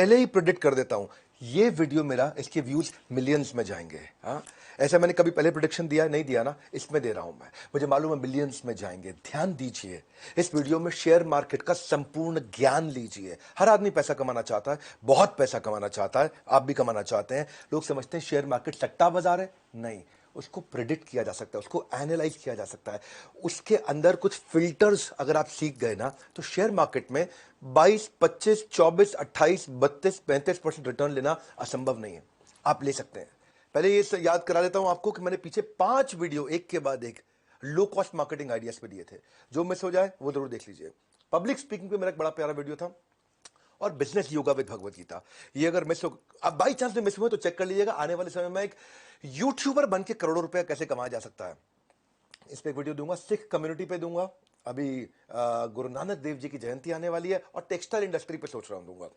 पहले ही प्रेडिक्ट कर देता हूं, ये वीडियो मेरा, इसके व्यूज मिलियंस में जाएंगे। हाँ, ऐसा मैंने कभी पहले प्रेडिक्शन दिया नहीं दिया ना, इसमें दे रहा हूं मैं, मुझे मालूम है मिलियंस में जाएंगे। ध्यान दीजिए, इस वीडियो में शेयर मार्केट का संपूर्ण ज्ञान लीजिए। हर आदमी पैसा कमाना चाहता है, बहुत पैसा कमाना चाहता है, आप भी कमाना चाहते हैं। लोग समझते हैं शेयर मार्केट सट्टा बाजार है, नहीं, उसको प्रेडिक्ट किया जा सकता है, उसको एनालाइज किया जा सकता है। उसके अंदर कुछ फिल्टर्स अगर आप सीख गए ना, तो शेयर मार्केट में 22, 25, 24, 28, 32, 35% रिटर्न लेना असंभव नहीं है। आप ले सकते हैं। पहले ये याद करा देता हूं आपको कि मैंने पीछे 5 वीडियो एक के बाद एक लो कॉस्ट मार्केटिंग आइडियाज पे दिए थे। जो मिस हो जाए वो जरूर देख लीजिए। पब्लिक स्पीकिंग पे मेरा एक बड़ा प्यारा वीडियो था, और business yoga with Bhagavad Gita. ये अगर मिस हो, अब बाई चांस में मिस हुए तो चेक कर लीजिएगा। आने वाले समय में एक यूट्यूबर बन के करोड़ों रुपए कैसे कमाया जा सकता है, इस पे एक वीडियो दूंगा। सिख कम्युनिटी पे दूंगा। अभी गुरु नानक देव जी की जयंती आने वाली है, और टेक्सटाइल इंडस्ट्री पे सोच रहा हूं दूंगा।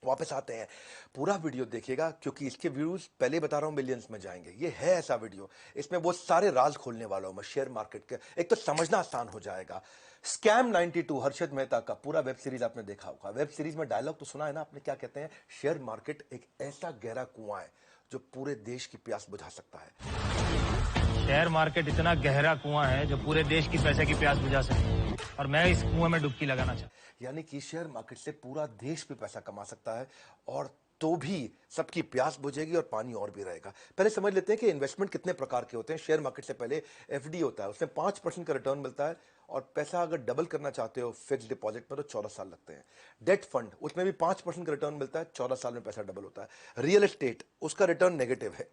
वापस आते हैं, पूरा वीडियो देखिएगा, क्योंकि इसके व्यूज पहले बता रहा हूं मिलियंस में जाएंगे। ये है ऐसा वीडियो, इसमें वो सारे राज खोलने वाला हूं मैं शेयर मार्केट के। एक तो समझना आसान हो जाएगा। स्कैम 92 हर्षद मेहता का पूरा वेब सीरीज आपने देखा होगा। वेब सीरीज में डायलॉग तो सुना है ना आपने, क्या कहते हैं? शेयर मार्केट एक ऐसा गहरा कुआं है जो पूरे देश की प्यास बुझा सकता है। शेयर मार्केट इतना गहरा कुआं है जो पूरे देश की पैसे की प्यास बुझा सकता है, और मैं इस कुएं में डुबकी लगाना चाहता हूं। यानी कि शेयर मार्केट से पूरा देश भी पैसा कमा सकता है, और तो भी सबकी प्यास बुझेगी और पानी और भी रहेगा। पहले समझ लेते हैं कि इन्वेस्टमेंट कितने प्रकार के होते हैं। शेयर मार्केट से पहले एफडी होता है, उसमें 5% का रिटर्न मिलता है, और पैसा अगर डबल करना चाहते हो फिक्स डिपॉजिट में तो 14 साल लगते हैं। डेट फंड, उसमें भी 5% का रिटर्न मिलता है, 14 साल में पैसा डबल होता है। रियल एस्टेट, उसका रिटर्न नेगेटिव है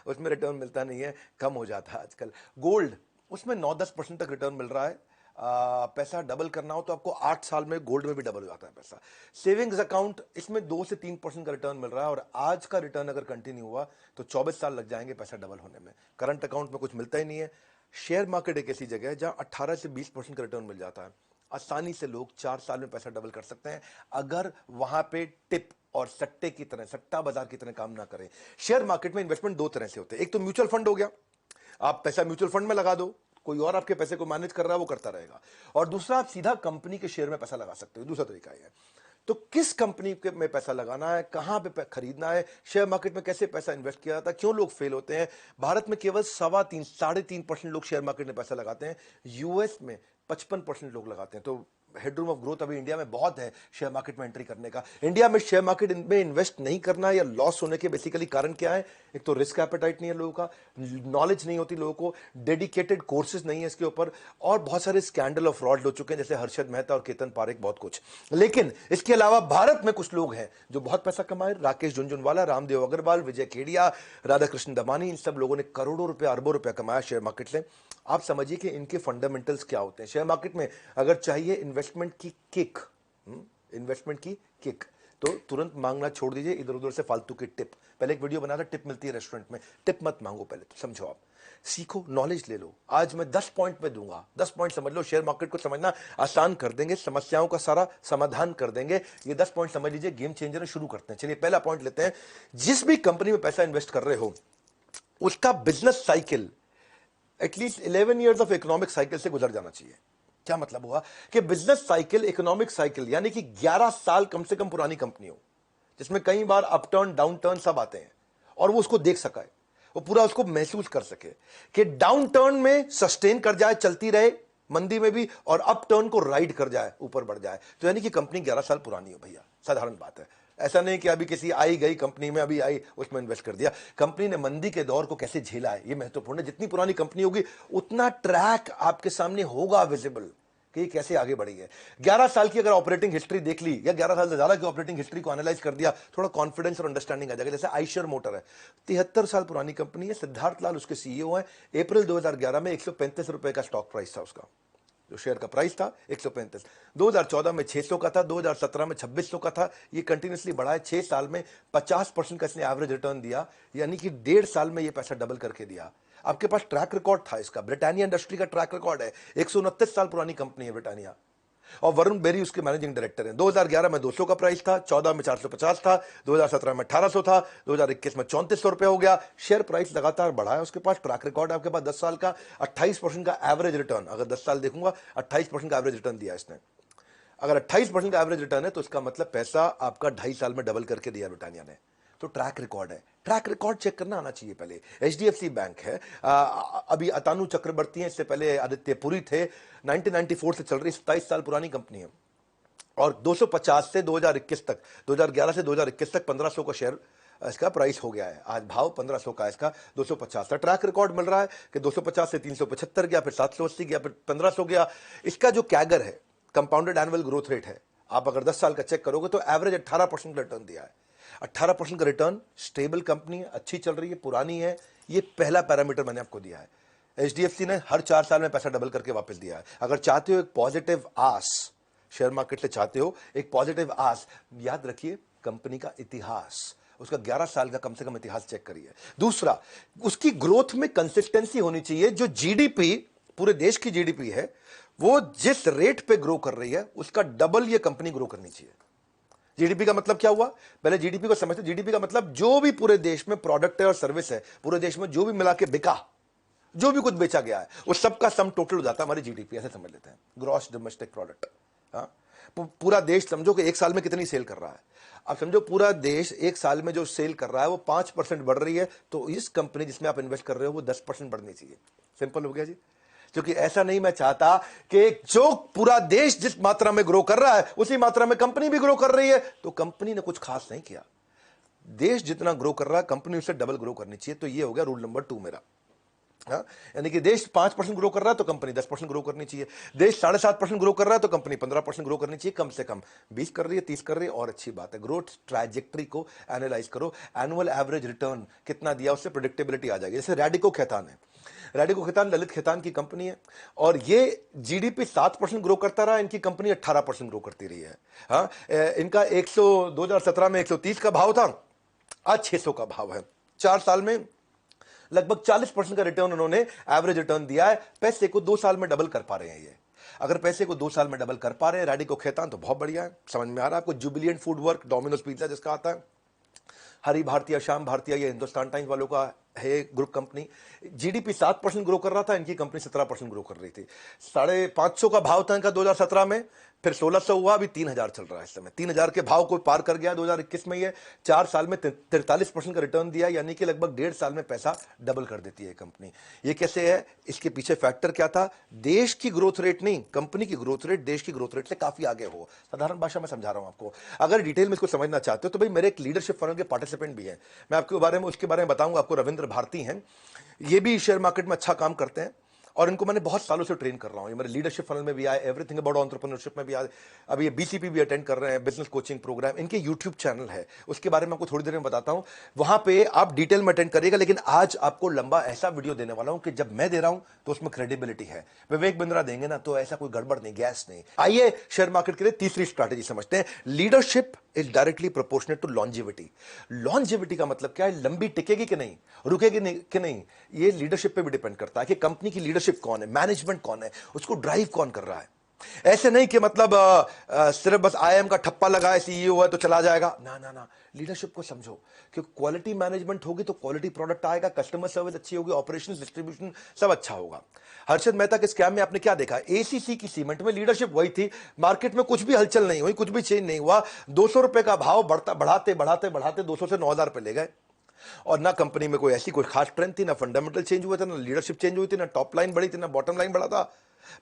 उसमें रिटर्न मिलता नहीं है, कम हो जाता है आजकल। गोल्ड, उसमें 9-10% तक रिटर्न मिल रहा है। पैसा डबल करना हो तो आपको 8 साल में गोल्ड में भी डबल हो जाता है पैसा। सेविंग्स अकाउंट, इसमें 2 से 3% का रिटर्न मिल रहा है, और आज का रिटर्न अगर कंटिन्यू हुआ तो 24 साल लग जाएंगे पैसा डबल होने में। करंट अकाउंट में कुछ मिलता ही नहीं है। शेयर मार्केट एक ऐसी जगह है जहां 18 से 20% का रिटर्न मिल जाता है। आसानी से लोग 4 साल में पैसा डबल कर सकते हैं, अगर वहां पे टिप और सट्टे की तरह, सट्टा बाजार की तरह काम ना करें। शेयर मार्केट में इन्वेस्टमेंट 2 तरह से होते हैं। एक तो म्यूचुअल फंड हो गया, आप पैसा म्यूचुअल फंड में लगा दो, कोई और आपके पैसे को मैनेज कर रहा है, वो करता रहेगा। और दूसरा, आप सीधा कंपनी के शेयर में पैसा लगा सकते हो, दूसरा तरीका है। तो किस कंपनी के में पैसा लगाना है, कहां पे खरीदना है, शेयर मार्केट में कैसे पैसा इन्वेस्ट किया जाता है, क्यों लोग फेल होते हैं? भारत में केवल 3.25-3.5% लोग शेयर मार्केट में पैसा लगाते हैं। यूएस में 55% लोग लगाते हैं। तो हेडरूम ऑफ ग्रोथ अभी इंडिया में बहुत है शेयर मार्केट में एंट्री करने का। इंडिया में शेयर मार्केट में इन्वेस्ट नहीं करना या लॉस होने के बेसिकली कारण क्या है? एक तो रिस्क एपेटाइट नहीं है लोगों का, नॉलेज नहीं होती लोगों को, डेडिकेटेड कोर्सेज नहीं है इसके ऊपर, और बहुत सारे स्कैंडल और फ्रॉड हो चुके हैं, जैसे हर्षद मेहता और केतन पारेख, बहुत कुछ। लेकिन इसके अलावा भारत में कुछ लोग हैं जो बहुत पैसा कमाए। राकेश झुनझुनवाला, रामदेव अग्रवाल, विजय केडिया, राधाकृष्ण दमानी, इन सब लोगों ने करोड़ों रुपए, अरबों रुपया कमाया शेयर मार्केट से। आप समझिए कि इनके फंडामेंटल्स क्या होते हैं। शेयर मार्केट में अगर चाहिए इन्वेस्टमेंट की किक, इन्वेस्टमेंट की किक, तो तुरंत मांगना छोड़ दीजिए इधर उधर से फालतू की टिप। पहले एक वीडियो बना था, टिप मिलती है रेस्टोरेंट में, टिप मत मांगो, पहले तो समझो, आप सीखो, नॉलेज ले लो। आज मैं 10 पॉइंट में दूंगा, 10 पॉइंट समझ लो, शेयर मार्केट को समझना आसान कर देंगे, समस्याओं का सारा समाधान कर देंगे। ये 10 पॉइंट समझ लीजिए, गेम चेंजर है। शुरू करते हैं, चलिए पहला पॉइंट लेते हैं। जिस भी कंपनी में पैसा इन्वेस्ट कर रहे हो, उसका business cycle at least 11 years of economic cycle से गुजर जाना चाहिए। क्या मतलब हुआ? कि बिजनेस साइकिल, इकोनॉमिक साइकिल, यानी कि 11 साल कम से कम पुरानी कंपनी हो, जिसमें कई बार अपटर्न डाउनटर्न सब आते हैं, और वो उसको देख सका है, वो पूरा उसको महसूस कर सके कि डाउनटर्न में सस्टेन कर जाए, चलती रहे मंदी में भी, और अपटर्न को राइड कर जाए, ऊपर बढ़ जाए। तो यानी कि कंपनी 11 साल पुरानी हो भैया, साधारण बात है। ऐसा नहीं कि अभी किसी आई गई कंपनी में अभी आई उसमें इन्वेस्ट कर दिया। कंपनी ने मंदी के दौर को कैसे झेला है, ये महत्वपूर्ण है। जितनी पुरानी कंपनी होगी उतना ट्रैक आपके सामने होगा विजिबल कि कैसे आगे बढ़ी है। 11 साल की अगर ऑपरेटिंग हिस्ट्री देख ली, या 11 साल से ज्यादा की ऑपरेटिंग हिस्ट्री को एनालाइज कर दिया, थोड़ा कॉन्फिडेंस और अंडरस्टैंडिंग आ जाएगा। जैसे आइशर मोटर है, 73 साल पुरानी कंपनी है, सिद्धार्थ लाल उसके सीईओ हैं। अप्रैल 2011 में 135 रुपए का स्टॉक प्राइस था उसका, जो शेयर का प्राइस था 135। 2014 में 600 का था, 2017 में 2600 का था। ये कंटिन्यूसली बढ़ा है। 6 साल में 50% का इसने एवरेज रिटर्न दिया, यानी कि 1.5 साल में ये पैसा डबल करके दिया। आपके पास ट्रैक रिकॉर्ड था इसका। ब्रिटानिया इंडस्ट्री का ट्रैक रिकॉर्ड है, 129 साल पुरानी कंपनी है ब्रिटानिया, और वरुण बेरी उसके मैनेजिंग डायरेक्टर हैं। 2011 में 200 का प्राइस था, 14 में 450 था, 2017 में 1800 था, 2021 में 3400 रुपए हो गया। शेयर प्राइस लगातार बढ़ा है। उसके पास ट्रैक रिकॉर्ड, आपके पास 10 साल का 28% का एवरेज रिटर्न, अगर 10 साल देखूंगा 28% का एवरेज रिटर्न दिया इसने। अगर 28% का एवरेज रिटर्न है तो इसका मतलब पैसा आपका 2.5 साल में डबल करके दिया ब्रिटानिया ने। तो ट्रैक रिकॉर्ड है, ट्रैक रिकॉर्ड चेक करना आना चाहिए पहले। एचडीएफसी बैंक है, अभी अतानु चक्रवर्ती है, इससे पहले आदित्य पुरी थे, 1994 से चल रही 27 साल पुरानी कंपनी है और 250 से 2021 तक, 2011 से 2021 तक 1500 का शेयर इसका प्राइस हो गया है। आज भाव 1500 का, इसका 250 का ट्रैक रिकॉर्ड मिल रहा है कि 250 से 375 गया, फिर 780 गया, फिर 1500 गया। इसका जो कैगर है, कंपाउंडेड एनुअल ग्रोथ रेट है, आप अगर 10 साल का चेक करोगे तो एवरेज 18% का रिटर्न दिया है। 18% का रिटर्न, स्टेबल कंपनी है, अच्छी चल रही है, पुरानी है, ये पहला पैरामीटर मैंने आपको दिया है। एचडीएफसी ने हर 4 साल में पैसा डबल करके वापस दिया है। अगर चाहते हो एक पॉजिटिव आस, शेयर मार्केट से चाहते हो एक पॉजिटिव आस, याद रखिए कंपनी का इतिहास, उसका 11 साल का कम से कम इतिहास चेक करिए। दूसरा, उसकी ग्रोथ में कंसिस्टेंसी होनी चाहिए। जो जीडीपी, पूरे देश की जीडीपी है, वो जिस रेट पे ग्रो कर रही है उसका डबल ये कंपनी ग्रो करनी चाहिए। जीडीपी का मतलब क्या हुआ, पहले जीडीपी को समझते। जीडीपी का मतलब जो भी पूरे देश में प्रोडक्ट है और सर्विस है, पूरे देश में जो भी मिला के बिका, जो भी कुछ बेचा गया है, उस सबका सम टोटल हो जाता है हमारी जीडीपी, ऐसे समझ लेते हैं, ग्रॉस डोमेस्टिक प्रोडक्ट। हाँ, पूरा देश समझो कि एक साल में कितनी सेल कर रहा है। अब समझो पूरा देश एक साल में जो सेल कर रहा है वो 5% बढ़ रही है, तो इस कंपनी जिसमें आप इन्वेस्ट कर रहे हो वो 10% बढ़नी चाहिए। सिंपल हो गया जी। क्योंकि ऐसा नहीं मैं चाहता कि जो पूरा देश जिस मात्रा में ग्रो कर रहा है उसी मात्रा में कंपनी भी ग्रो कर रही है, तो कंपनी ने कुछ खास नहीं किया। देश जितना ग्रो कर रहा है कंपनी उससे डबल ग्रो करनी चाहिए। तो ये हो गया रूल नंबर 2 मेरा। हाँ? यानी कि देश 5% ग्रो कर रहा है तो कंपनी 10% ग्रो करनी चाहिए। देश 7.5% ग्रो कर रहा है तो कंपनी 15% ग्रो करनी चाहिए। कम से कम 20 कर रही है, 30 कर रही है और अच्छी बात है। ग्रोथ ट्रैजेक्टरी को एनालाइज करो, एनुअल एवरेज रिटर्न कितना दिया, उससे प्रेडिक्टेबिलिटी आ जाएगी। जैसे रैडिको खैतान है, रैडिको खैतान ललित खैतान की कंपनी है और ये जीडीपी 7% ग्रो करता रहा, इनकी कंपनी 18% ग्रो करती रही है। हाँ, इनका 2017 में 130 का भाव था, आज 600 का भाव है। 4 साल में लगभग 40% का रिटर्न उन्होंने एवरेज रिटर्न दिया है। पैसे को 2 साल में डबल कर पा रहे हैं ये। अगर पैसे को 2 साल में डबल कर पा रहे हैं रैडिको खैतान, तो बहुत बढ़िया है। समझ में आ रहा है आपको। Jubilant food work, Domino's pizza जिसका आता है, हरी भारतीय, श्याम भारतीय, ये हिंदुस्तान टाइम्स वालों का है ग्रुप कंपनी। जीडीपी 7% ग्रो कर रहा था, इनकी कंपनी 17% ग्रो कर रही थी। 550 का भाव था इनका 2017 में, फिर 1600 हुआ, अभी 3000 चल रहा है इस समय। 3000 के भाव को पार कर गया 2021 में। ये 4 साल में 43% का रिटर्न दिया, यानी कि लगभग 1.5 साल में पैसा डबल कर देती है कंपनी। ये कैसे है, इसके पीछे फैक्टर क्या था? देश की ग्रोथ रेट नहीं, कंपनी की ग्रोथ रेट देश की ग्रोथ रेट से काफी आगे हो। साधारण भाषा में समझा रहा हूं आपको। अगर डिटेल में इसको समझना चाहते हो तो भाई मेरे एक लीडरशिप फनल के पार्टिसिपेंट भी हैं, मैं आपके बारे में उसके बारे में बताऊंगा आपको। रविंद्र भारती हैं, ये भी शेयर मार्केट में अच्छा काम करते हैं और इनको मैंने बहुत सालों से ट्रेन कर रहा हूं। ये मेरे लीडरशिप फनल में भी आए, एवरीथिंग अबाउट एंटरप्रेन्योरशिप में भी आए, अभी ये बीसीपी भी अटेंड कर रहे हैं, बिजनेस कोचिंग प्रोग्राम। इनके यूट्यूब चैनल है, उसके बारे में आपको थोड़ी देर में बताता हूं। वहां पे आप डिटेल में अटेंड करिएगा, लेकिन आज आपको लंबा ऐसा वीडियो देने वाला हूं कि जब मैं दे रहा हूं तो उसमें क्रेडिबिलिटी है। विवेक बिंद्रा देंगे ना तो ऐसा कोई गड़बड़ नहीं, गैस नहीं। आइए शेयर मार्केट के लिए तीसरी स्ट्रैटेजी समझते हैं। Leadership is directly proportionate to longevity. Longevity का मतलब क्या है? लंबी टिकेगी कि नहीं, रुकेगी नहीं कि नहीं, ये लीडरशिप पे भी डिपेंड करता है कि कंपनी की लीडरशिप कौन है, मैनेजमेंट कौन है, उसको ड्राइव कौन कर रहा है। ऐसे नहीं कि मतलब सिर्फ बस आईएम का ठप्पा लगा है, सीईओ है तो चला जाएगा। ना ना ना, लीडरशिप को समझो कि क्वालिटी मैनेजमेंट होगी तो क्वालिटी प्रोडक्ट आएगा, कस्टमर सर्विस अच्छी होगी, ऑपरेशंस, डिस्ट्रीब्यूशन सब अच्छा होगा। हर्षद मेहता के स्कैम में आपने क्या देखा? एसीसी की सीमेंट में लीडरशिप वही थी, मार्केट में कुछ भी हलचल नहीं हुई, कुछ भी चेंज नहीं हुआ। 200 रुपए का भाव बढ़ाते बढ़ाते बढ़ाते 200 से 9000 पे ले गए और ना कंपनी में कोई ऐसी कोई खास ट्रेंड थी, ना फंडामेंटल चेंज हुआ था, ना लीडरशिप चेंज हुई थी, ना टॉप लाइन बढ़ी थी, ना बॉटम लाइन बढ़ा था।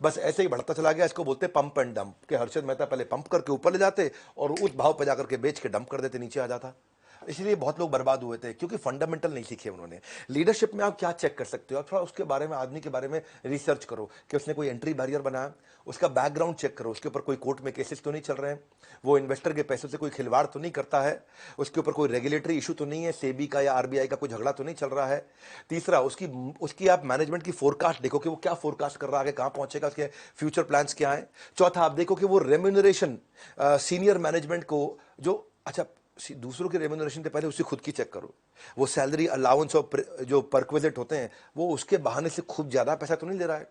बस ऐसे ही बढ़ता चला गया। इसको बोलते हैं पंप एंड डंप, कि हर्षद मेहता पहले पंप करके ऊपर ले जाते और उस भाव पर जाकर के बेच के डंप कर देते, नीचे आ जाता। इसलिए बहुत लोग बर्बाद हुए थे, क्योंकि फंडामेंटल नहीं सीखे उन्होंने। लीडरशिप में आप क्या चेक कर सकते हो? आप थोड़ा उसके बारे में, आदमी के बारे में रिसर्च करो कि उसने कोई एंट्री बैरियर बनाया, उसका बैकग्राउंड चेक करो, उसके ऊपर कोई कोर्ट में केसेस तो नहीं चल रहे हैं, वो इन्वेस्टर के पैसों से कोई खिलवाड़ तो नहीं करता है, उसके ऊपर कोई रेगुलेटरी इशू तो नहीं है, सेबी का या आरबीआई का कोई झगड़ा तो नहीं चल रहा है। तीसरा, उसकी आप मैनेजमेंट की फोरकास्ट देखो कि वो क्या फोरकास्ट कर रहा है, कहां पहुंचेगा, उसके फ्यूचर प्लान्स क्या है। चौथा, आप देखो कि वो रेम्यूनरेशन सीनियर मैनेजमेंट को जो, अच्छा दूसरों के रेम्यूनरेशन के पहले उसकी खुद की चेक करो। वो सैलरी अलाउंस और जो परक्विजिट होते हैं वो उसके बहाने से खूब ज्यादा पैसा तो नहीं ले रहा है।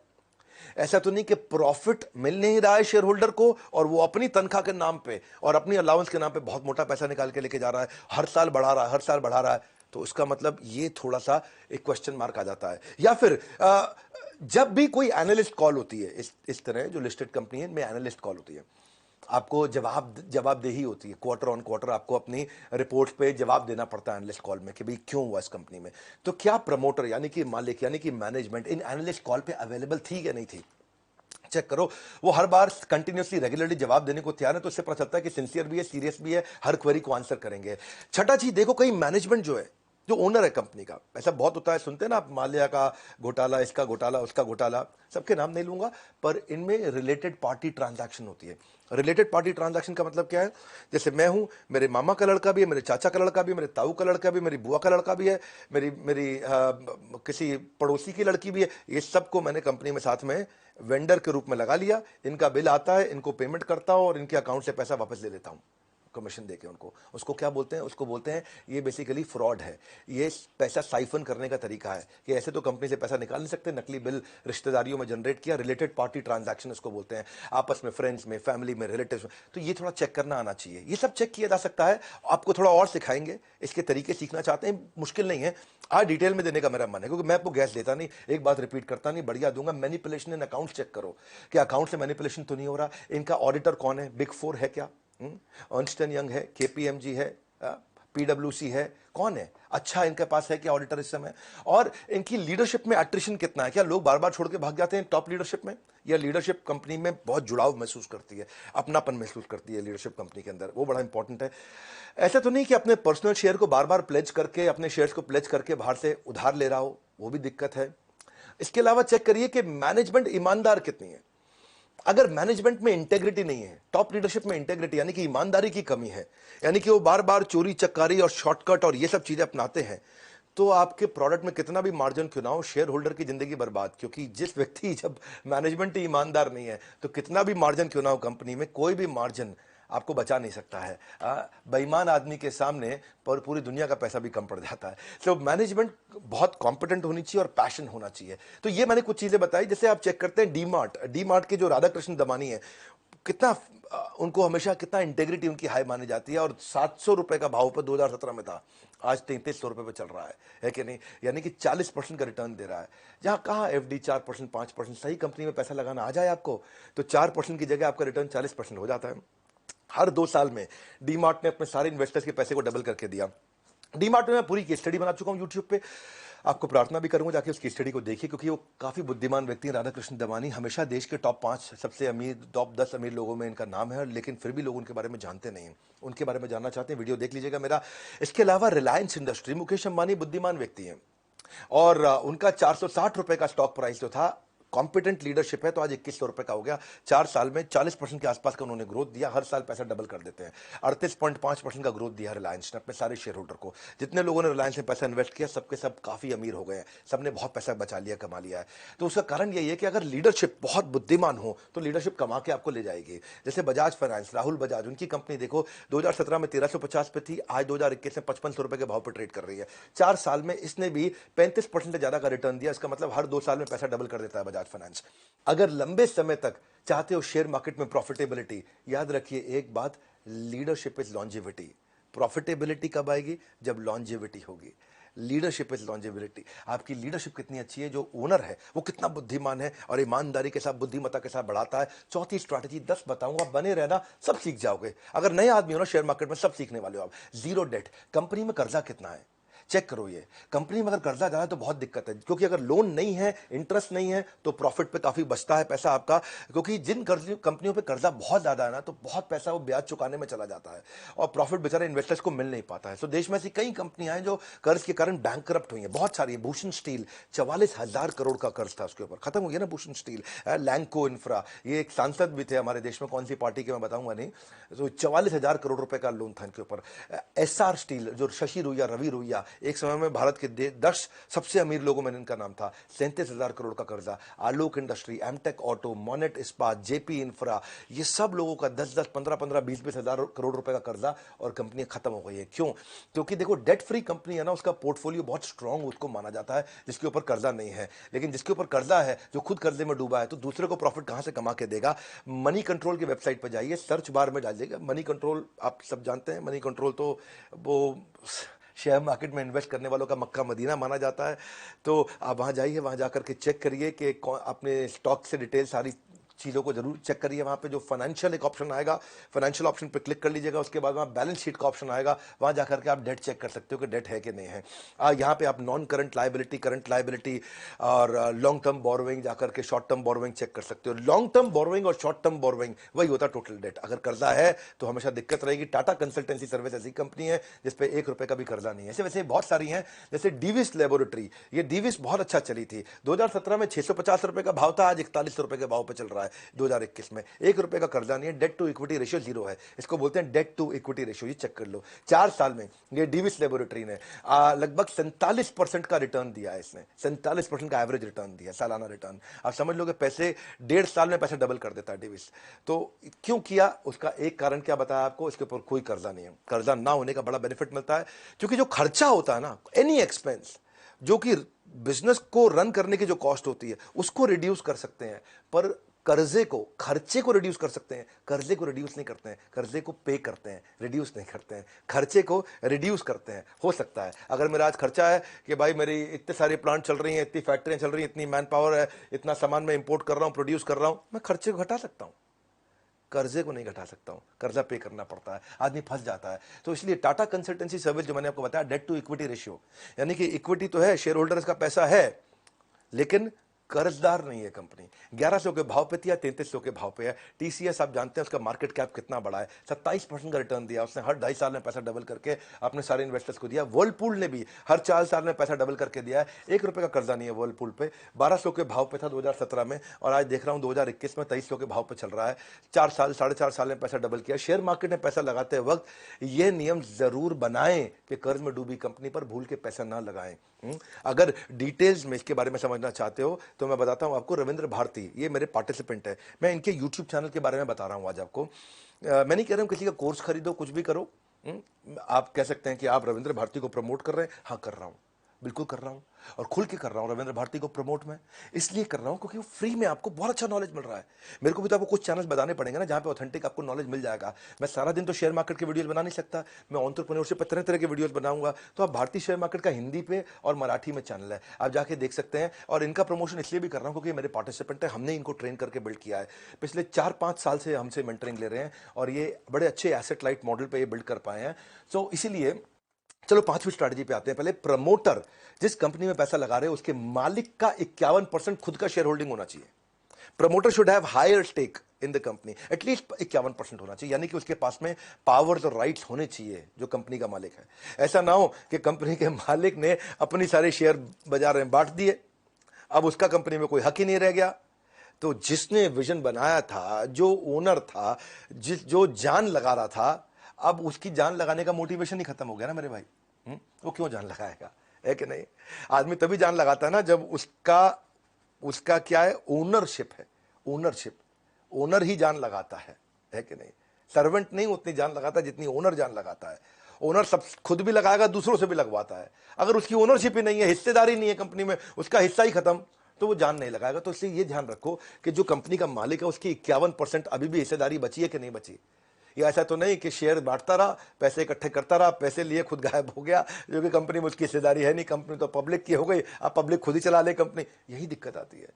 ऐसा तो नहीं कि प्रॉफिट मिल नहीं रहा है शेयर होल्डर को और वो अपनी तनख्वाह के नाम पे और अपनी अलाउंस के नाम पे बहुत मोटा पैसा निकाल के लेके जा रहा है, हर साल बढ़ा रहा है, हर साल बढ़ा रहा है। तो उसका मतलब ये थोड़ा सा एक क्वेश्चन मार्क आ जाता है। या फिर जब भी कोई एनालिस्ट कॉल होती है, इस तरह जो लिस्टेड कंपनी है इनमें एनालिस्ट कॉल होती है, आपको जवाबदेही होती है, क्वार्टर ऑन क्वार्टर आपको अपनी रिपोर्ट्स पे जवाब देना पड़ता है एनालिस्ट कॉल में कि भाई क्यों हुआ इस कंपनी में। तो क्या प्रमोटर यानी कि मालिक यानी कि मैनेजमेंट इन एनालिस्ट कॉल पे अवेलेबल थी या नहीं थी? चेक करो। वो हर बार कंटिन्यूसली रेगुलरली जवाब देने को तैयार है, तो इससे पता चलता है कि सिंसियर भी है, सीरियस भी है, हर क्वेरी को आंसर करेंगे। छठा चीज देखो, कहीं मैनेजमेंट जो है, जो ओनर है कंपनी का, ऐसा बहुत होता है, सुनते हैं ना आप, माल्या का घोटाला, इसका घोटाला, उसका घोटाला, सबके नाम नहीं लूंगा, पर इनमें रिलेटेड पार्टी ट्रांजैक्शन होती है। रिलेटेड पार्टी ट्रांजैक्शन का मतलब क्या है? जैसे मैं हूं, मेरे मामा का लड़का भी है, मेरे चाचा का लड़का भी है, मेरे ताऊ का लड़का भी है, मेरी बुआ का लड़का भी है, मेरी मेरी किसी पड़ोसी की लड़की भी है। ये सबको मैंने कंपनी में साथ में वेंडर के रूप में लगा लिया। इनका बिल आता है, इनको पेमेंट करता हूं और इनके अकाउंट से पैसा वापस ले लेता हूं कमीशन देके उनको। उसको क्या बोलते हैं? उसको बोलते हैं, ये बेसिकली फ्रॉड है। ये पैसा साइफन करने का तरीका है कि ऐसे तो कंपनी से पैसा निकाल नहीं सकते, नकली बिल रिश्तेदारियों में जनरेट किया, रिलेटेड पार्टी ट्रांजैक्शन इसको बोलते हैं, आपस में, फ्रेंड्स में, फैमिली में, रिलेटिव्स में। तो ये थोड़ा चेक करना आना चाहिए। ये सब चेक किया जा सकता है। आपको थोड़ा और सिखाएंगे, इसके तरीके सीखना चाहते हैं, मुश्किल नहीं है। आज डिटेल में देने का मेरा मन है, क्योंकि मैं आपको गैस देता नहीं, एक बात रिपीट करता नहीं, बढ़िया दूंगा। मैनिपुलेशन इन अकाउंट चेक करो कि अकाउंट से मैनिपुलेशन तो नहीं हो रहा। इनका ऑडिटर कौन है? बिग फोर है क्या? अर्नस्ट एंड यंग है, केपीएमजी है, पीडब्ल्यूसी है, कौन है? अच्छा इनके पास है क्या ऑडिटर इस समय? और इनकी लीडरशिप में अट्रिशन कितना है? क्या लोग बार बार छोड़ के भाग जाते हैं टॉप लीडरशिप में, या लीडरशिप कंपनी में बहुत जुड़ाव महसूस करती है, अपनापन महसूस करती है लीडरशिप कंपनी के अंदर? वो बड़ा इंपॉर्टेंट है। ऐसा तो नहीं कि अपने पर्सनल शेयर को बार बार प्लेज करके, अपने शेयर्स को प्लेज करके बाहर से उधार ले रहा हो, वो भी दिक्कत है। इसके अलावा चेक करिए कि मैनेजमेंट ईमानदार कितनी है। अगर मैनेजमेंट में इंटेग्रिटी नहीं है, टॉप लीडरशिप में इंटेग्रिटी यानी कि ईमानदारी की कमी है, यानी कि वो बार बार चोरी चक्कारी और शॉर्टकट और ये सब चीजें अपनाते हैं, तो आपके प्रोडक्ट में कितना भी मार्जिन क्यों ना हो, शेयर होल्डर की जिंदगी बर्बाद। क्योंकि जिस व्यक्ति, जब मैनेजमेंट ही ईमानदार नहीं है, तो कितना भी मार्जिन क्यों ना हो कंपनी में, कोई भी मार्जिन आपको बचा नहीं सकता है। बेईमान आदमी के सामने पर पूरी दुनिया का पैसा भी कम पड़ जाता है। तो मैनेजमेंट बहुत कॉम्पिटेंट होनी चाहिए और पैशन होना चाहिए। तो ये मैंने कुछ चीजें बताई। जैसे आप चेक करते हैं डी मार्ट के जो राधा कृष्ण दमानी है, कितना उनको हमेशा कितना इंटेग्रिटी उनकी हाई मानी जाती है, और 700 रुपए का भाव पर 2017 में था, आज 3300 रुपए पे चल रहा है कि नहीं? यानी कि 40% का रिटर्न दे रहा है। जहां कहा एफडी 4%, 5%, सही कंपनी में पैसा लगाना आ जाए आपको, तो 4% की जगह आपका रिटर्न 40% हो जाता है। हर 2 साल में डीमार्ट ने अपने सारे इन्वेस्टर्स के पैसे को डबल करके दिया। डीमार्ट में मैं पूरी केस स्टडी बना चुका हूं यूट्यूब पे, आपको प्रार्थना भी करूंगा जाके उस केस स्टडी को देखिए, क्योंकि वो काफी बुद्धिमान व्यक्ति हैं। राधा कृष्ण दमानी हमेशा देश के टॉप 5 सबसे अमीर, टॉप 10 अमीर लोगों में इनका नाम है, लेकिन फिर भी लोग उनके बारे में जानते नहीं हैं। उनके बारे में जानना चाहते हैं, वीडियो देख लीजिएगा मेरा। इसके अलावा रिलायंस इंडस्ट्री, मुकेश अंबानी बुद्धिमान व्यक्ति हैं, और उनका 460 रुपए का स्टॉक प्राइस जो था, कॉम्पिटेंट लीडरशिप है, तो आज 2100 रुपए का हो गया। 4 साल में 40% के आसपास का उन्होंने ग्रोथ दिया। हर साल पैसा डबल कर देते हैं। 38.5% का ग्रोथ दिया रिलायंस ने अपने सारे शेयर होल्डर को। जितने लोगों ने रिलायंस में पैसा इन्वेस्ट किया, सबके सब काफी अमीर हो गए हैं, सबने बहुत पैसा बचा लिया, कमा लिया है। तो उसका कारण यही है कि अगर लीडरशिप बहुत बुद्धिमान हो, तो लीडरशिप कमा के आपको ले जाएगी। जैसे बजाज फाइनेंस, राहुल बजाज, उनकी कंपनी देखो, 2017 में 1350 पे थी, आज 2021 में 5500 रुपए के भाव पर ट्रेड कर रही है। 4 साल में इसने भी 35% से ज्यादा का रिटर्न दिया। इसका मतलब हर 2 साल में पैसा डबल कर देता है बजाज फाइनेंस। अगर लंबे समय तक चाहते हो शेयर मार्केट में प्रॉफिटेबिलिटी, याद रखिए एक बात, लीडरशिप इज लॉन्जेविटी। प्रॉफिटेबिलिटी कब आएगी? जब लॉन्जेविटी होगी। Leadership is longevity. आपकी लीडरशिप कितनी अच्छी है, जो ओनर है वो कितना बुद्धिमान है और ईमानदारी के साथ, बुद्धिमत्ता के साथ बढ़ाता है। चौथी स्ट्रैटेजी 10 बताऊंगा, बने रहना, सब सीख जाओगे। अगर नए आदमी हो ना शेयर मार्केट में, सब सीखने वाले हो आप। Zero date. कंपनी में कर्जा कितना है चेक करो। ये कंपनी में अगर कर्जा जा रहा है तो बहुत दिक्कत है, क्योंकि अगर लोन नहीं है, इंटरेस्ट नहीं है, तो प्रॉफिट पे काफी बचता है पैसा आपका। क्योंकि जिन कंपनियों पे कर्जा बहुत ज्यादा है ना, तो बहुत पैसा वो ब्याज चुकाने में चला जाता है, और प्रॉफिट बेचारे इन्वेस्टर्स को मिल नहीं पाता है। तो देश में ऐसी कई कंपनियां हैं जो कर्ज के कारण बैंकरप्ट हुई हैं, बहुत सारी। भूषण स्टील, 44,000 करोड़ का कर्ज था उसके ऊपर, खत्म हो गया ना भूषण स्टील। लैंको इंफ्रा, ये एक सांसद भी थे हमारे देश में, कौन सी पार्टी के मैं बताऊंगा नहीं, तो 44,000 करोड़ रुपए का लोन था इनके ऊपर। एसआर स्टील, जो शशि रुइया, रवि रुइया, एक समय में भारत के 10 सबसे अमीर लोगों में इनका नाम था, 37,000 करोड़ का कर्जा। आलोक इंडस्ट्री, एमटेक ऑटो, मोनेट इस्पात, जेपी इंफ्रा, ये सब लोगों का 10-10, 15-15, 20-20 हजार करोड़ रुपए का कर्जा, और कंपनी खत्म हो गई है। क्यों? क्योंकि देखो, डेट फ्री कंपनी है ना, उसका पोर्टफोलियो बहुत स्ट्रांग उसको माना जाता है, जिसके ऊपर कर्जा नहीं है। लेकिन जिसके ऊपर कर्जा है, जो खुद कर्जे में डूबा है, तो दूसरे को प्रॉफिट कहां से कमा के देगा? मनी कंट्रोल की वेबसाइट पर जाइए, सर्च बार में डालिएगा मनी कंट्रोल। आप सब जानते हैं मनी कंट्रोल तो वो शेयर मार्केट में इन्वेस्ट करने वालों का मक्का मदीना माना जाता है। तो आप वहां जाइए, वहां जाकर के चेक करिए कि अपने स्टॉक से डिटेल सारी चीज़ों को जरूर चेक करिए। वहाँ पे जो फाइनेंशियल एक ऑप्शन आएगा, फाइनेंशियल ऑप्शन पे क्लिक कर लीजिएगा। उसके बाद वहाँ बैलेंस शीट का ऑप्शन आएगा, वहाँ जाकर के आप डेट चेक कर सकते हो कि डेट है कि नहीं है। यहाँ पे आप non current liability, current liability और लॉन्ग टर्म बोरोइंग जाकर के शॉर्ट टर्म बोरोइंग चेक कर सकते हो। लॉन्ग टर्म बोरोइंग और शॉर्ट टर्म बोरोइंग वही होता है टोटल डेट। अगर कर्जा है तो हमेशा दिक्कत रहेगी। टाटा कंसल्टेंसी सर्विस ऐसी कंपनी है जिसपे 1 रुपए का भी कर्जा नहीं है। ऐसे वैसे बहुत सारी हैं, जैसे डीविस लेबोरेटरी, ये डीविस बहुत अच्छा चली थी। 2017 में 650 रुपए का भाव था, आज 41 रुपए के भाव पे चल रहा है 2021 में। 1 रुपए का कर्जा नहीं है, डेट टू इक्विटी रेशियो 0 है। इसको बोलते हैं डेट टू इक्विटी रेशियो, ये चेक कर लो। 4 साल में ये डीविस लेबोरेटरी ने लगभग 47% का रिटर्न दिया है। इसने 47% का एवरेज रिटर्न दिया, सालाना रिटर्न। आप समझ लो कि पैसे 1.5 साल में पैसे डबल कर देता है डीविस। तो क्यों किया, उसका एक कारण क्या बताया आपको, इसके ऊपर कोई कर्जा नहीं है। कर्जा ना होने का बड़ा बेनिफिट मिलता है, क्योंकि जो खर्चा होता है ना, एनी एक्सपेंस जो कि बिजनेस को रन करने की जो कॉस्ट होती है उसको रिड्यूस कर सकते हैं, पर कर्जे को, खर्चे को रिड्यूस कर सकते हैं। कर्जे को रिड्यूस नहीं करते हैं, कर्जे को पे करते हैं, रिड्यूस नहीं करते हैं। खर्चे को रिड्यूस करते हैं। हो सकता है अगर मेरा आज खर्चा है कि भाई मेरी इतने सारे प्लांट चल रही हैं, इतनी फैक्ट्रियां चल रही हैं, इतनी मैन पावर है, इतना सामान मैं इंपोर्ट कर रहा हूं, प्रोड्यूस कर रहा हूं, मैं खर्चे को घटा सकता हूं, कर्जे को नहीं घटा सकता हूं। कर्जा पे करना पड़ता है, आदमी फंस जाता है। तो इसलिए टाटा कंसल्टेंसी सर्विस जो मैंने आपको बताया, डेट टू इक्विटी रेशियो, यानी कि इक्विटी तो है, शेयर होल्डर्स का पैसा है, लेकिन कर्जदार नहीं है कंपनी। 1100 के भाव पे थी या 3300 के भाव पे है। टीसीएस आप जानते हैं उसका मार्केट कैप कितना बड़ा है, 27% का रिटर्न दिया उसने। हर 2.5 साल में पैसा डबल करके अपने सारे इन्वेस्टर्स को दिया। वर्लपूल ने भी हर 4 साल में पैसा डबल करके दिया है। 1 रुपए का कर्जा नहीं है वर्लपूल पे। 1200 के भाव पे था 2017 में, और आज देख रहा हूं 2021 में 2300 के भाव पे चल रहा है। 4 साल 4.5 साल में पैसा डबल किया। शेयर मार्केट में पैसा लगाते वक्त यह नियम जरूर बनाएं कि कर्ज में डूबी कंपनी पर भूल के पैसा ना लगाएं। अगर डिटेल्स में इसके बारे में समझना चाहते हो तो मैं बताता हूं आपको। रविंद्र भारती ये मेरे पार्टिसिपेंट है, मैं इनके यूट्यूब चैनल के बारे में बता रहा हूं आज आपको। मैं नहीं कह रहा हूं किसी का कोर्स खरीदो, कुछ भी करो। आप कह सकते हैं कि आप रविंद्र भारती को प्रमोट कर रहे हैं, हाँ कर रहा हूं, बिल्कुल कर रहा हूं, और खुल के कर रहा हूं। रविंद्र भारती को प्रमोट में इसलिए कर रहा हूं क्योंकि वो फ्री में आपको बहुत अच्छा नॉलेज मिल रहा है। मेरे को भी तो आपको कुछ चैनल्स बताने पड़ेंगे ना जहां पे ऑथेंटिक आपको नॉलेज मिल जाएगा। मैं सारा दिन तो शेयर मार्केट के वीडियोस बना नहीं सकता, मैं एंटरप्रेन्योरशिप पे तरह तरह के वीडियोस बनाऊंगा। तो आप भारतीय शेयर मार्केट का हिंदी पे और मराठी में चैनल है, आप जाके देख सकते हैं। और इनका प्रमोशन इसलिए भी कर रहा हूं क्योंकि मेरे पार्टिसिपेंट है, हमने इनको ट्रेन करके बिल्ड किया है। पिछले 4-5 साल से हमसे मेंटरिंग ले रहे हैं और ये बड़े अच्छे एसेट लाइट मॉडल पे ये बिल्ड कर पाए हैं। सो इसीलिए चलो 5वीं स्ट्रैटेजी पे आते हैं। पहले प्रमोटर जिस कंपनी में पैसा लगा रहे हैं उसके मालिक का 51% खुद का शेयर होल्डिंग होना चाहिए। Promoter should have higher stake in the company, at least 51% होना चाहिए, यानी कि उसके पास में पावर्स और राइट्स होने चाहिए जो कंपनी का मालिक है। ऐसा ना हो कि कंपनी के मालिक ने अपनी सारे शेयर बाजार में बांट दिए, अब उसका कंपनी में कोई हक ही नहीं रह गया। तो जिसने विजन बनाया था, जो ओनर था, जो जान लगा रहा था, अब उसकी जान लगाने का मोटिवेशन ही खत्म हो गया ना मेरे भाई। वो क्यों जान लगाएगा, है कि नहीं? आदमी तभी जान लगाता है ना जब उसका क्या है, ओनरशिप है। ओनरशिप, ओनर ही जान लगाता है कि नहीं? सर्वेंट नहीं उतनी जान लगाता जितनी ओनर जान लगाता है। ओनर सब खुद भी लगाएगा, दूसरों से भी लगवाता है। अगर उसकी ओनरशिप ही नहीं है, हिस्सेदारी नहीं है कंपनी में, उसका हिस्सा ही खत्म, तो वो जान नहीं लगाएगा। तो इसलिए ये ध्यान रखो कि जो कंपनी का मालिक है उसकी 51% अभी भी हिस्सेदारी बची है कि नहीं बची। ये ऐसा तो नहीं कि शेयर बांटता रहा, पैसे इकट्ठे करता रहा, पैसे लिए खुद गायब हो गया, जो कि कंपनी में उसकी हिस्सेदारी है नहीं। कंपनी तो पब्लिक की हो गई, अब पब्लिक खुद ही चला ले कंपनी। यही दिक्कत आती है।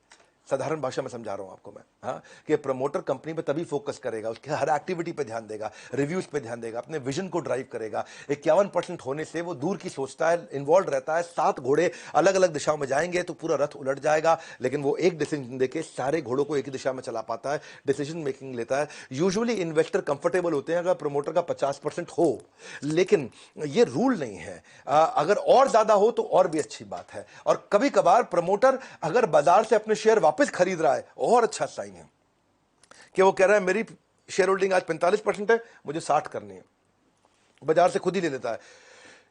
साधारण भाषा में समझा रहा हूं आपको मैं, हाँ, कि प्रमोटर कंपनी पे तभी फोकस करेगा, उसके हर एक्टिविटी पे ध्यान देगा, रिव्यूज पे ध्यान देगा, अपने विजन को ड्राइव करेगा। 51% होने से वो दूर की सोचता है, इन्वॉल्व रहता है। 7 घोड़े अलग अलग दिशाओं में जाएंगे तो पूरा रथ उलट जाएगा, लेकिन वो एक डिसीजन देके सारे घोड़ों को एक ही दिशा में चला पाता है, डिसीजन मेकिंग लेता है। यूजुअली इन्वेस्टर कंफर्टेबल होते हैं अगर प्रमोटर का 50% हो, लेकिन ये रूल नहीं है। अगर और ज्यादा हो तो और भी अच्छी बात है। और कभी कभार प्रमोटर अगर बाजार से अपने शेयर वापस खरीद रहा है, और अच्छा साइन है कि वो कह रहा है मेरी शेयर होल्डिंग आज 45% है, मुझे 60 करनी है, बाजार से खुद ही ले लेता है।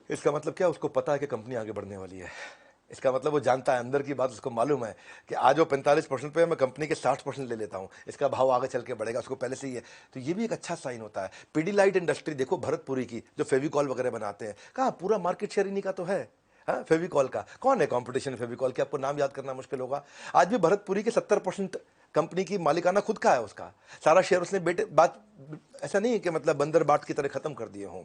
इसका मतलब क्या, उसको पता है कि कंपनी आगे बढ़ने वाली है। इसका मतलब वो जानता है, अंदर की बात उसको मालूम है कि आज वो 45% पे है, मैं कंपनी के 60% ले लेता हूं, इसका भाव आगे चल के बढ़ेगा, उसको पहले से ही है। तो ये भी एक अच्छा साइन होता है। पीडीलाइट इंडस्ट्री देखो, भरतपुरी की, जो फेविकॉल वगैरह बनाते हैं, कहा पूरा मार्केट शेयर इन्हीं का तो है। हाँ, फेविकॉल का कौन है कंपटीशन? फेविकॉल के आपको नाम याद करना मुश्किल होगा। आज भी भरतपुरी के 70% कंपनी की मालिकाना खुद का है, उसका सारा शेयर उसने बेटे बात ऐसा नहीं है कि मतलब बंदर बाट की तरह खत्म कर दिए हों।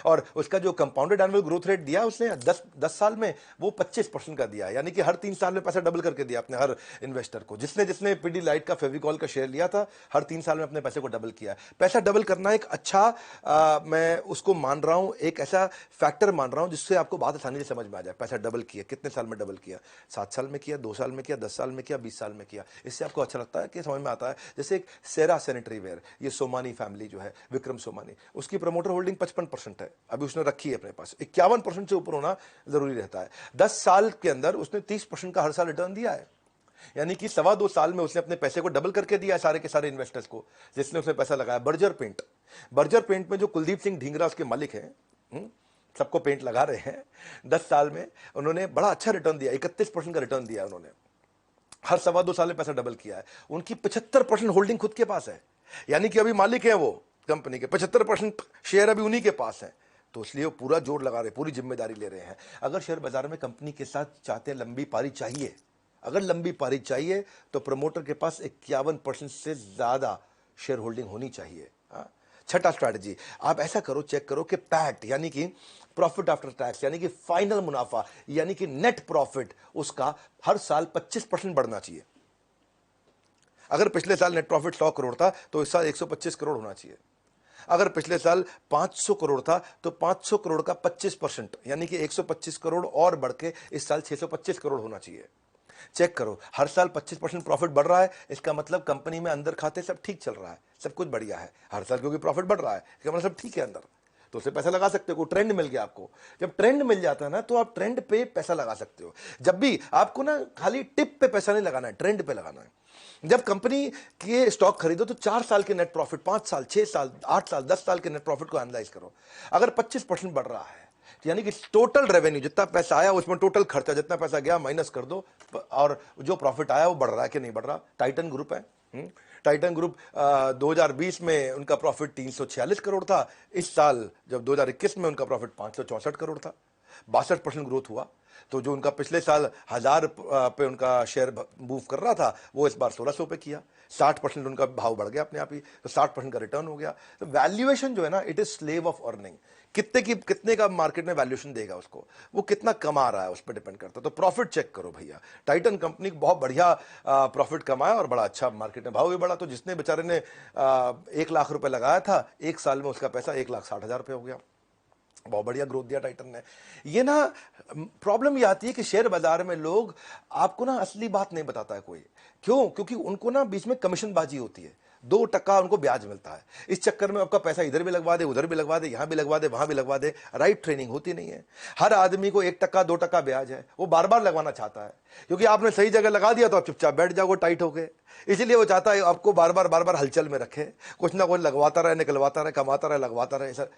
और उसका जो कंपाउंडेड एनुअल ग्रोथ रेट दिया उसने 10 साल में, वो 25% का दिया, यानी कि हर 3 साल में पैसा डबल करके दिया अपने हर इन्वेस्टर को। जिसने जिसने पिडिलाइट का, फेविकॉल का शेयर लिया था, हर 3 साल में अपने पैसे को डबल किया। पैसा डबल करना एक अच्छा, मैं उसको मान रहा हूं, एक ऐसा फैक्टर मान रहा हूं जिससे आपको बात आसानी से समझ में आ जाए। पैसा डबल किया, कितने साल में डबल किया? 7 साल में किया, 2 साल में किया, 10 साल में किया, 20 साल में किया। इससे आपको अच्छा लगता है कि समझ में आता है। जैसे एक सेरा सैनिटरी वेयर, ये सोमानी फैमिली जो है, विक्रम सोमानी, उसकी प्रमोटर होल्डिंग 55% है, अभी उसने रखी है अपने पास। 51% से ऊपर होना जरूरी रहता है। 10 साल के अंदर उसने 30% का हर साल रिटर्न दिया है, यानी कि 2.25 साल में उसने अपने पैसे को डबल करके दिया सारे के सारे इन्वेस्टर्स को, जिसने उसने पैसा लगाया। बर्जर पेंट में जो कुलदीप सिंह ढींगरा उसके मालिक हैं, सबको पेंट लगा रहे हैं, 10 साल में उन्होंने बड़ा अच्छा रिटर्न दिया, 31% का रिटर्न दिया उन्होंने। हर 2.25 साल में पैसा डबल किया है। उनकी 75% होल्डिंग खुद के पास है, यानी कि अभी मालिक है वो कंपनी के, 75% शेयर अभी उन्हीं के पास है। तो इसलिए वो पूरा जोर लगा रहे, पूरी जिम्मेदारी ले रहे हैं। अगर शेयर बाजार में कंपनी के साथ चाहते हैं लंबी पारी चाहिए, अगर लंबी पारी चाहिए तो प्रमोटर के पास 51% से ज्यादा शेयर होल्डिंग होनी चाहिए। हाँ? छठा स्ट्रैटेजी, आप ऐसा करो, चेक करो कि पैट यानी कि प्रॉफिट आफ्टर टैक्स, यानी कि फाइनल मुनाफा, यानी कि नेट प्रॉफिट, उसका हर साल 25% बढ़ना चाहिए। अगर पिछले साल नेट प्रॉफिट 100 करोड़ था तो इस साल 125 करोड़ होना चाहिए। अगर पिछले साल 500 करोड़ था तो 500 करोड़ का 25%, यानी कि 125 करोड़ और बढ़ के इस साल 625 करोड़ होना चाहिए। चेक करो, हर साल 25% प्रॉफिट बढ़ रहा है, इसका मतलब कंपनी में अंदर खाते सब ठीक चल रहा है, सब कुछ बढ़िया है। हर साल क्योंकि प्रॉफिट बढ़ रहा है, इसका मतलब सब ठीक है अंदर, तो उसे पैसा लगा सकते हो। ट्रेंड मिल गया आपको, जब ट्रेंड मिल जाता है ना तो आप ट्रेंड पे पैसा लगा सकते हो। जब भी आपको ना खाली टिप पे पैसा नहीं लगाना है, ट्रेंड पे लगाना है। जब कंपनी के स्टॉक खरीदो तो 4 साल के नेट प्रॉफिट, 5 साल, 6 साल, 8 साल, 10 साल के नेट प्रॉफिट को एनालाइज करो। अगर 25% बढ़ रहा है, यानी कि टोटल रेवेन्यू, जितना पैसा आया उसमें टोटल खर्चा, जितना पैसा गया माइनस कर दो, और जो प्रॉफिट आया वो बढ़ रहा है कि नहीं बढ़ रहा। टाइटन ग्रुप है, टाइटन ग्रुप 2020 में उनका प्रॉफिट 346 करोड़ था। इस साल जब 2021 में उनका प्रॉफिट 564 करोड़ था, 62% ग्रोथ हुआ। तो जो उनका पिछले साल 1000 पे उनका शेयर मूव कर रहा था, वो इस बार 1600 पे किया। 60% उनका भाव बढ़ गया अपने आप ही, तो 60% का रिटर्न हो गया। तो वैल्यूएशन जो है ना, it is slave of earning. कितने का मार्केट में वैल्यूएशन देगा उसको, वो कितना कमा रहा है उस पर डिपेंड करता है। तो प्रॉफिट चेक करो भैया। टाइटन कंपनी बहुत बढ़िया प्रॉफिट कमाया और बड़ा अच्छा मार्केट में भाव भी बढ़ा। तो जिसने बेचारे ने 1 लाख रुपए लगाया था, 1 साल में उसका पैसा 1,60,000 रुपये हो गया। बहुत बढ़िया ग्रोथ दिया टाइटन ने। ये ना प्रॉब्लम ये आती है कि शेयर बाजार में लोग आपको ना असली बात नहीं बताता है कोई। क्यों? क्योंकि उनको ना बीच में कमीशन बाजी होती है, 2% उनको ब्याज मिलता है। इस चक्कर में आपका पैसा इधर भी लगवा दे, उधर भी लगवा दे, यहां भी लगवा दे, वहां भी लगवा दे। राइट ट्रेनिंग होती नहीं है। हर आदमी को 1%, 2% ब्याज है, वो बार बार लगवाना चाहता है, क्योंकि आपने सही जगह लगा दिया तो आप चुपचाप बैठ जाओगे टाइट होके। इसलिए वो चाहता है आपको बार बार हलचल में रखे, कुछ ना कुछ लगवाता रहे, निकलवाता रहे, कमाता रहे, लगवाता रहे सर।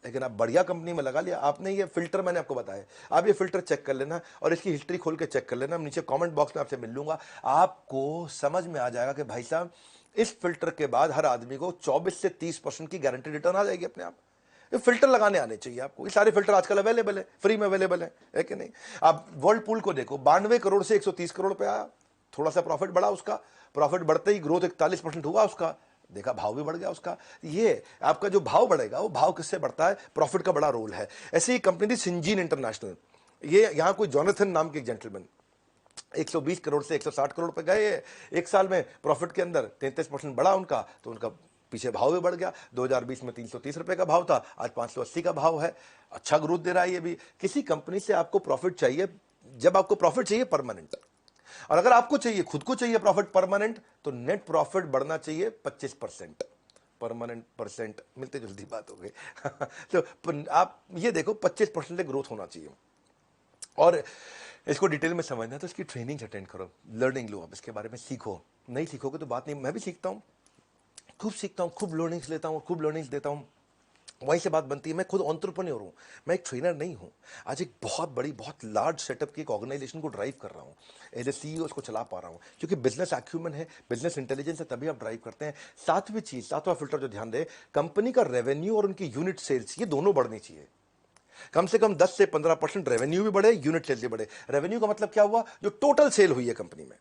लेकिन आप बढ़िया कंपनी में लगा लिया आपने। ये फिल्टर मैंने आपको बताया, आप ये फिल्टर चेक कर लेना और इसकी हिस्ट्री खोल के चेक कर लेना। नीचे कमेंट बॉक्स में आपसे मिल लूंगा, आपको समझ में आ जाएगा कि भाई साहब इस फिल्टर के बाद हर आदमी को 24 से 30% की गारंटी रिटर्न आ जाएगी अपने आप। ये फिल्टर लगाने आने चाहिए आपको। ये सारे फिल्टर आजकल अवेलेबल है, फ्री में अवेलेबल है कि नहीं? आप वर्ल्ड पूल को देखो, 92 करोड़ से 130 करोड़ पे आया, थोड़ा सा प्रॉफिट बढ़ा उसका, प्रॉफिट बढ़ते ही ग्रोथ 41% हुआ उसका, देखा भाव भी बढ़ गया उसका। ये आपका जो भाव बढ़ेगा वो भाव किससे बढ़ता है? प्रॉफिट का बड़ा रोल है। ऐसी ही कंपनी थी सिंजीन इंटरनेशनल, ये यहां कोई जॉनथन नाम के एक जेंटलमैन 120 करोड़ से 160 करोड़ पे गए एक साल में। प्रॉफिट के अंदर 33% बढ़ा उनका, तो उनका पीछे भाव भी बढ़ गया। 2020 में 330 रुपए का भाव था, आज 580 का भाव है। अच्छा ग्रोथ दे रहा है ये भी। किसी कंपनी से आपको प्रॉफिट चाहिए, जब आपको प्रॉफिट चाहिए परमानेंट, और अगर आपको चाहिए, खुद को चाहिए प्रॉफिट परमानेंट, तो नेट प्रॉफिट बढ़ना चाहिए 25%। परमानेंट परसेंट मिलते जुलती बात हो गई तो आप ये देखो 25% ग्रोथ होना चाहिए। और इसको डिटेल में समझना है तो इसकी ट्रेनिंग अटेंड करो, लर्निंग लो, आप इसके बारे में सीखो। नहीं सीखोगे तो बात नहीं। मैं भी सीखता हूँ, खूब सीखता हूँ, खूब लर्निंग्स लेता हूँ, खूब लर्निंग्स देता हूँ। वहीं से बात बनती है, मैं खुद एंटरप्रेन्योर हूँ, मैं एक ट्रेनर नहीं हूँ। आज एक बहुत बड़ी, बहुत लार्ज सेटअप की एक ऑर्गेनाइजेशन को ड्राइव कर रहा हूँ, एज ए सीईओ उसको चला पा रहा हूँ, क्योंकि बिजनेस एक्यूमेंट है, बिजनेस इंटेलिजेंस है, तभी आप ड्राइव करते हैं। सातवीं चीज, सातवां फिल्टर जो ध्यान दे, कंपनी का रेवेन्यू और उनकी यूनिट सेल्स, ये दोनों बढ़नी चाहिए। कम से कम 10 से 15% रेवेन्यू भी बढ़े, यूनिट सेल्स भी बढ़े। रेवेन्यू का मतलब क्या हुआ? जो टोटल सेल हुई है कंपनी में,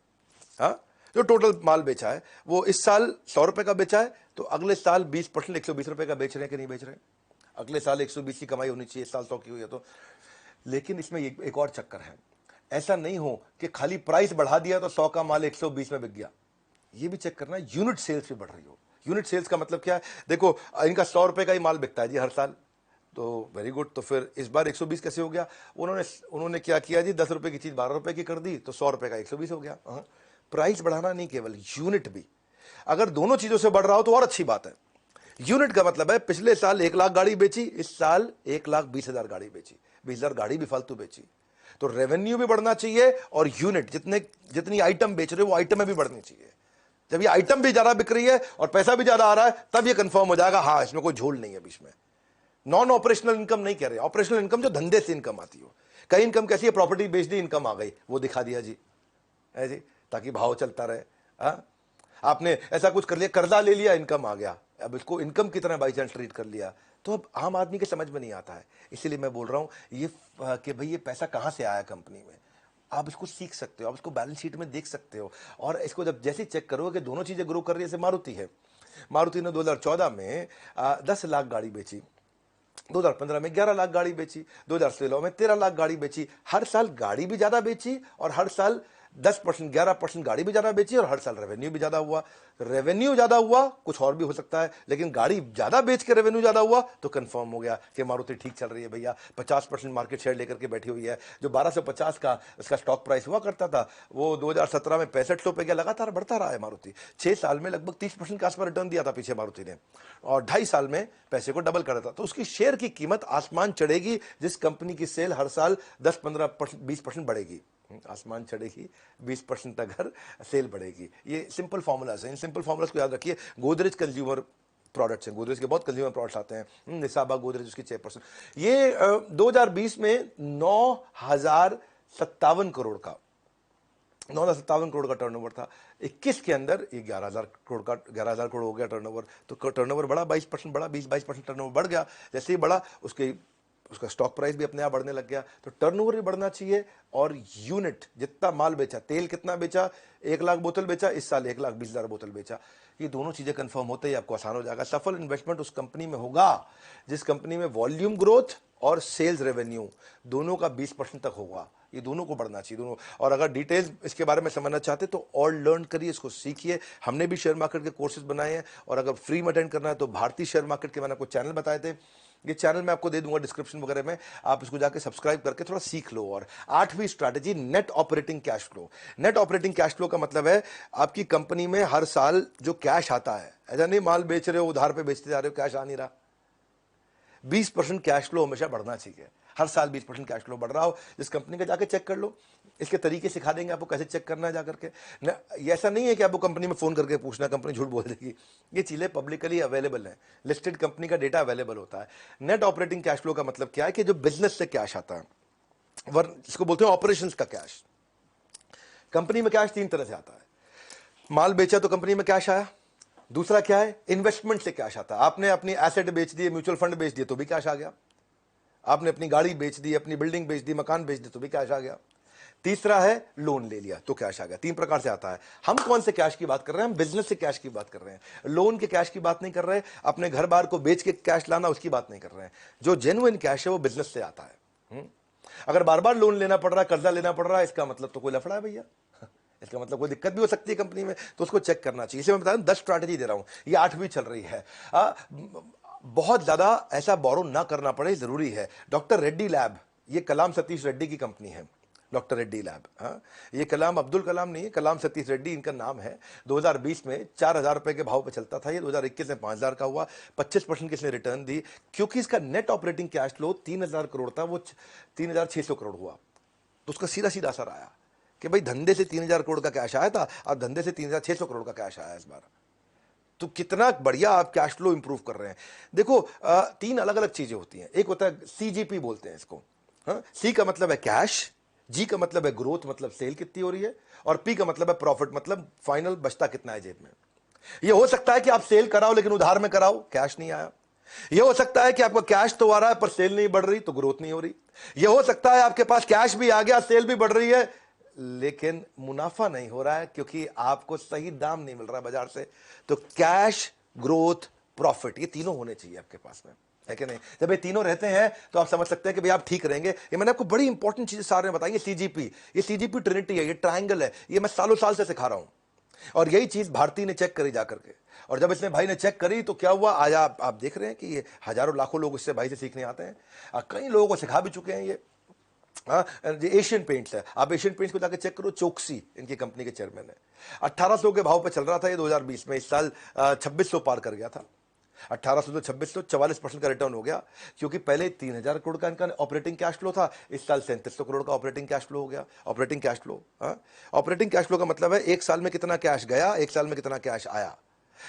हाँ, जो टोटल माल बेचा है वो इस साल 100 रुपए का बेचा है, तो अगले साल 20% 120 रुपए का बेच रहे हैं कि नहीं बेच रहे हैं? अगले साल 120 की कमाई होनी चाहिए, इस साल 100 की हुई है तो। लेकिन इसमें एक और चक्कर है, ऐसा नहीं हो कि खाली प्राइस बढ़ा दिया तो 100 का माल 120 में बिक गया। ये भी चेक करना है यूनिट सेल्स भी बढ़ रही हो। यूनिट सेल्स का मतलब क्या है? देखो इनका 100 रुपए का ही माल बिकता है जी हर साल, तो वेरी गुड। तो फिर इस बार 120 कैसे हो गया? उन्होंने क्या किया जी, 10 रुपए की चीज 12 रुपए की कर दी, तो 100 रुपए का 120 हो गया। प्राइस बढ़ाना नहीं, केवल यूनिट भी। अगर दोनों चीजों से बढ़ रहा हो तो और अच्छी बात है। यूनिट का मतलब है पिछले साल 1 लाख गाड़ी बेची, इस साल 1,20,000 गाड़ी बेची, 20,000 गाड़ी भी फालतू बेची, तो रेवेन्यू भी बढ़ना चाहिए और यूनिट जितनी आइटम बेच रहे हो वो आइटम भी बढ़नी चाहिए। जब ये आइटम भी ज्यादा बिक रही है और पैसा भी ज्यादा आ रहा है, तब ये कंफर्म हो जाएगा हाँ इसमें कोई झोल नहीं है बीच में। नॉन ऑपरेशनल इनकम नहीं कह रहे, ऑपरेशनल इनकम जो धंधे से इनकम आती हो। कई इनकम कैसी है? प्रॉपर्टी बेच दी, इनकम आ गई, वो दिखा दिया जी, है जी, ताकि भाव चलता रहे। आपने ऐसा कुछ कर लिया, कर्जा ले लिया, इनकम आ गया, अब इसको इनकम की तरह बाई चांस ट्रीट कर लिया, तो अब आम आदमी के समझ में नहीं आता है। इसीलिए मैं बोल रहा हूं ये कि भाई ये पैसा कहां से आया कंपनी में, आप इसको सीख सकते हो, आप इसको बैलेंस शीट में देख सकते हो। और इसको जब जैसे चेक करोगे कि दोनों चीजें ग्रो कर रही है, जैसे मारुति है, मारुति ने 2014 में 10 लाख गाड़ी बेची, 2015 में 11 लाख गाड़ी बेची, 2016 में 13 लाख गाड़ी बेची। हर साल गाड़ी भी ज्यादा बेची और हर साल 10% 11% गाड़ी भी ज्यादा बेची और हर साल रेवेन्यू भी ज्यादा हुआ। रेवेन्यू ज्यादा हुआ, कुछ और भी हो सकता है, लेकिन गाड़ी ज्यादा बेच के रेवेन्यू ज्यादा हुआ तो कंफर्म हो गया कि मारुति ठीक चल रही है भैया। 50% मार्केट शेयर लेकर के बैठी हुई है। जो 1250 का उसका स्टॉक प्राइस हुआ करता था, वो 2017 में 6500 पे गया, लगातार बढ़ता रहा है मारुति। 6 साल में लगभग 30% के आसपास रिटर्न दिया था पीछे मारुति ने, और 2.5 साल में पैसे को डबल कर था। तो उसकी शेयर की कीमत आसमान चढ़ेगी जिस कंपनी की सेल हर साल 10-15% 20% बढ़ेगी। आसमान चढ़ेगी 20% अगर सेल बढ़ेगी। ये सिंपल फॉर्मूलाज हैं, इन सिंपल फॉर्मूलाज को याद रखिए। गोदरेज कंज्यूमर प्रोडक्ट्स हैं, गोदरेज के बहुत कंज्यूमर प्रोडक्ट्स आते हैं। निसाबा गोदरेज उसकी 6%। ये 2020 में 9,057 करोड़ का 9,057 करोड़ का टर्नओवर था। 21 के अंदर ये 11,000 करोड़ का 11,000 करोड़ हो गया टर्नओवर। तो टर्नओवर बढ़ा, 22% बढ़ा, 20-22% टर्नओवर बढ़ गया। जैसे ही बढ़ा उसका स्टॉक प्राइस भी अपने आप बढ़ने लग गया। तो टर्नओवर भी बढ़ना चाहिए और यूनिट, जितना माल बेचा, तेल कितना बेचा, 1 लाख बोतल बेचा, इस साल 1,20,000 बोतल बेचा। ये दोनों चीजें कंफर्म होते ही आपको आसान हो जाएगा। सफल इन्वेस्टमेंट उस कंपनी में होगा जिस कंपनी में वॉल्यूम ग्रोथ और सेल्स रेवेन्यू दोनों का 20% तक होगा। ये दोनों को बढ़ना चाहिए, दोनों। और अगर डिटेल्स इसके बारे में समझना चाहते तो और लर्न करिए, इसको सीखिए। हमने भी शेयर मार्केट के कोर्सेज बनाए हैं, और अगर फ्री में अटेंड करना है तो भारतीय शेयर मार्केट के मैंने आपको चैनल बताए थे, ये चैनल मैं आपको दे दूंगा डिस्क्रिप्शन वगैरह में, आप इसको जाके सब्सक्राइब करके थोड़ा सीख लो। और 8वीं strategy, net operating cash flow. Net operating cash flow का मतलब है आपकी कंपनी में हर साल जो कैश आता है, ऐसा नहीं माल बेच रहे हो उधार पे बेचते जा रहे हो, कैश आ नहीं रहा। 20% कैश फ्लो हमेशा बढ़ना चाहिए, हर साल 20% कैश फ्लो बढ़ रहा हो। जिस कंपनी का जाके चेक कर लो, इसके तरीके सिखा देंगे आपको कैसे चेक करना है जाकर के। ये ऐसा नहीं है कि आपको कंपनी में फोन करके पूछना, कंपनी झूठ बोल देगी। ये चीजें पब्लिकली अवेलेबल है, लिस्टेड कंपनी का डेटा अवेलेबल होता है। नेट ऑपरेटिंग कैश फ्लो का मतलब क्या है कि जो बिजनेस से कैश आता है, इसको बोलते हैं ऑपरेशंस का कैश। कंपनी में कैश 3 तरह से आता है। माल बेचा तो कंपनी में कैश आया। दूसरा क्या है? इन्वेस्टमेंट से कैश आता है। आपने अपनी एसेट बेच दिए, म्यूचुअल फंड बेच दिए तो भी कैश आ गया। आपने अपनी गाड़ी बेच दी, अपनी बिल्डिंग बेच दी, मकान बेच दी तो भी कैश आ गया। तीसरा है लोन ले लिया तो कैश आ गया। 3 प्रकार से आता है। हम कौन से कैश की बात कर रहे हैं? हम बिजनेस से कैश की बात कर रहे हैं, लोन के कैश की बात नहीं कर रहे हैं, अपने घर बार को बेच के कैश लाना उसकी बात नहीं कर रहे हैं। जो जेन्युइन कैश है वो बिजनेस से आता है। अगर बार बार लोन लेना पड़ रहा है, कर्जा लेना पड़ रहा है, इसका मतलब तो कोई लफड़ा है भैया, इसका मतलब कोई दिक्कत भी हो सकती है कंपनी में, तो उसको चेक करना चाहिए। इसे मैं बता दूं 10 स्ट्रैटेजी दे रहा हूं, ये 8वीं चल रही है। बहुत ज्यादा ऐसा बोरो ना करना पड़े, जरूरी है। डॉक्टर रेड्डी लैब, ये कलाम सतीश रेड्डी की कंपनी है, डॉक्टर रेड्डी लैब। ये कलाम अब्दुल कलाम नहीं है, कलाम सतीश रेड्डी इनका नाम है। 2020 में 4,000 रुपए के भाव पे चलता था ये, 2021 में 5,000 का हुआ, 25% की इसने रिटर्न दी। क्योंकि इसका net operating cash flow 3,000 crore था, वो 3,600 करोड़ हुआ। तो उसका सीधा सीधा असर आया कि भाई धंधे से 3,000 करोड़ का कैश आया था, अब धंधे से 3,600 करोड़ का कैश आया इस बार। तो कितना बढ़िया आप कैश फ्लो इंप्रूव कर रहे हैं। देखो 3 अलग अलग चीजें होती हैं। एक होता है CGP बोलते हैं इसको। C का मतलब है कैश, G का मतलब है ग्रोथ, मतलब सेल कितनी हो रही है, और P का मतलब है प्रॉफिट, मतलब फाइनल बचता कितना है जेब में। यह हो सकता है कि आप सेल कराओ लेकिन उधार में कराओ, कैश नहीं आया। यह हो सकता है कि आपका कैश तो आ रहा है पर सेल नहीं बढ़ रही, तो ग्रोथ नहीं हो रही। यह हो सकता है आपके पास कैश भी आ गया, सेल भी बढ़ रही है, लेकिन मुनाफा नहीं हो रहा है क्योंकि आपको सही दाम नहीं मिल रहा है बाजार से। तो कैश, ग्रोथ, प्रॉफिट, ये तीनों होने चाहिए आपके पास में, है कि नहीं? जब ये तीनों रहते हैं तो आप समझ सकते हैं कि भाई आप ठीक रहेंगे। ये मैंने आपको बड़ी इंपॉर्टेंट चीजें सारे में बताई। सीजीपी, ये सीजीपी ट्रिनिटी है, ये ट्रायंगल है, ये मैं सालों साल से सिखा रहा हूं। और यही चीज भारती ने चेक करी जाकर के, और जब इसने भाई ने चेक करी तो क्या हुआ, आज आप देख रहे हैं कि ये हजारों लाखों लोग इससे भाई से सीखने आते हैं, कई लोगों को सिखा भी चुके हैं ये। हाँ, एशियन पेंट्स है, आप एशियन पेंट्स को जाकर चेक करो, चोक्सी इनकी कंपनी के चेयरमैन है। 1800 के भाव पे चल रहा था ये 2020 में, इस साल 2600 पार कर गया था। 1800 से 2600, 44% का रिटर्न हो गया, क्योंकि पहले 3000 करोड़ का इनका ऑपरेटिंग कैश फ्लो था, इस साल 3700 करोड़ का ऑपरेटिंग कैश फ्लो हो गया। Operating cash flow, operating cash flow का मतलब है एक साल में कितना कैश गया, एक साल में कितना कैश आया।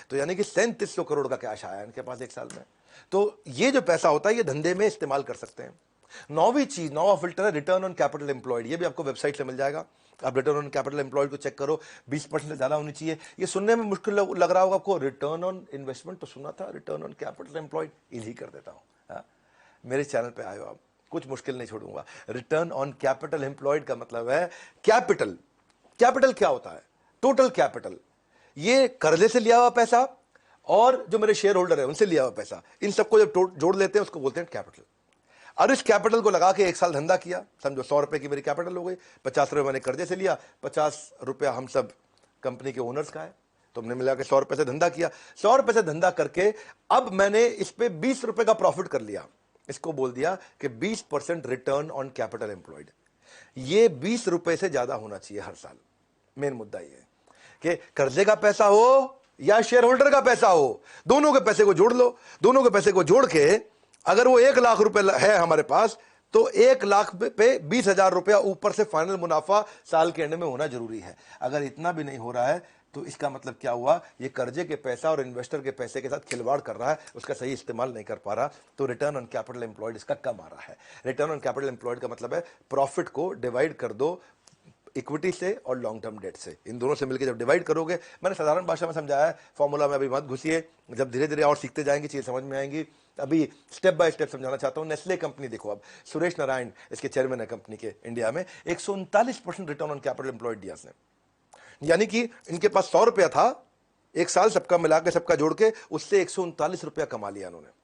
तो यानी कि 3700 करोड़ का कैश आया इनके पास एक साल में। तो ये जो पैसा होता है ये धंधे में इस्तेमाल कर सकते हैं। नौवीं चीज, नौवां फिल्टर है रिटर्न ऑन कैपिटल एम्प्लॉयड। ये भी आपको वेबसाइट से मिल जाएगा, आप रिटर्न ऑन कैपिटल एम्प्लॉयड को चेक करो, 20% से ज्यादा होनी चाहिए। ये सुनने में मुश्किल लग रहा होगा आपको, रिटर्न ऑन इन्वेस्टमेंट तो सुना था, return on capital employed easy कर देता हूं। मेरे चैनल पे आयो, आप कुछ मुश्किल नहीं छोड़ूंगा। रिटर्न ऑन कैपिटल एम्प्लॉयड का मतलब है कैपिटल। कैपिटल क्या होता है? टोटल कैपिटल, ये कर्जे से लिया हुआ पैसा और जो मेरे शेयर होल्डर है उनसे लिया हुआ पैसा, इन सबको जब जोड़ लेते हैं उसको बोलते हैं कैपिटल। और इस कैपिटल को लगा के एक साल धंधा किया, समझो 100 रुपए की मेरी कैपिटल हो गई, 50 रुपए मैंने कर्जे से लिया, 50 रुपया हम सब कंपनी के ओनर्स का है, तो हमने मिला के 100 रुपए से धंधा किया। 100 रुपए से धंधा करके अब मैंने इस पे 20 रुपए का प्रॉफिट कर लिया, इसको बोल दिया कि 20% रिटर्न ऑन कैपिटल एम्प्लॉयड। ये 20 रुपए से ज्यादा होना चाहिए हर साल। मेन मुद्दा ये है कि कर्जे का पैसा हो या शेयर होल्डर का पैसा हो, दोनों के पैसे को जोड़ लो। दोनों के पैसे को जोड़ के अगर वो 1 लाख रुपए है हमारे पास, तो 1 लाख पे 20,000 रुपया ऊपर से फाइनल मुनाफा साल के एंड में होना जरूरी है। अगर इतना भी नहीं हो रहा है तो इसका मतलब क्या हुआ, ये कर्जे के पैसा और इन्वेस्टर के पैसे के साथ खिलवाड़ कर रहा है, उसका सही इस्तेमाल नहीं कर पा रहा। तो रिटर्न ऑन कैपिटल एम्प्लॉयड इसका कम आ रहा है। रिटर्न ऑन कैपिटल एम्प्लॉयड का मतलब है प्रॉफिट को डिवाइड कर दो इक्विटी से और लॉन्ग टर्म डेट से, इन दोनों से मिलकर जब डिवाइड करोगे, मैंने साधारण भाषा में समझाया है, फॉर्मूला में अभी मत घुसिए, जब धीरे धीरे और सीखते जाएंगे चीजें समझ में आएंगी। अभी स्टेप बाय स्टेप समझाना चाहता हूं। नेस्ले कंपनी देखो, अब सुरेश नारायण इसके चेयरमैन है कंपनी के इंडिया में, 139% रिटर्न ऑन कैपिटल एम्प्लॉयड दिया इसने। यानी कि इनके पास 100 रुपया था, एक साल सबका मिला के सबका जोड़ के उससे 139 रुपया कमा लिया उन्होंने।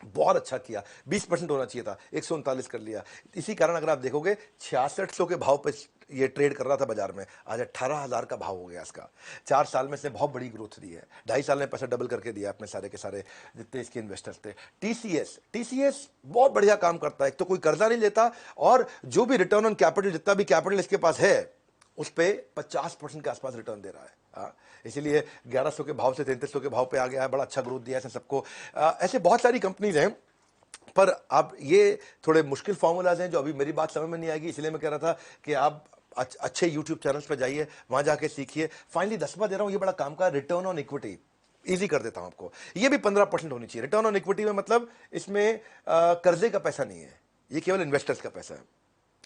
बहुत अच्छा किया, 20% होना चाहिए था, 139 कर लिया। इसी कारण अगर आप देखोगे 6600 के भाव पे ये ट्रेड कर रहा था बाजार में, आज 18,000 का भाव हो गया इसका। 4 साल में इसने बहुत बड़ी ग्रोथ दी है, 2.5 साल में पैसा डबल करके दिया अपने सारे के सारे जितने इसके इन्वेस्टर्स थे। टीसीएस बहुत बढ़िया काम करता है, एक तो कोई कर्जा नहीं लेता, और जो भी रिटर्न ऑन कैपिटल, जितना भी कैपिटल इसके पास है उस पे 50% के आसपास रिटर्न दे रहा है। इसीलिए 1100 के भाव से 3300 के भाव पे आ गया है, बड़ा अच्छा ग्रोथ दिया है सबको। ऐसे बहुत सारी कंपनीज हैं, पर आप ये थोड़े मुश्किल फॉर्मूलाज हैं जो अभी मेरी बात समझ में नहीं आएगी, इसलिए मैं कह रहा था कि आप अच्छे यूट्यूब चैनल्स पर जाइए, वहां जाके सीखिए। फाइनली 10वां दे रहा हूं, ये बड़ा काम का, रिटर्न ऑन इक्विटी इजी कर देता हूं आपको। ये भी 15% होनी चाहिए। रिटर्न ऑन इक्विटी में मतलब इसमें कर्जे का पैसा नहीं है, ये केवल इन्वेस्टर्स का पैसा है,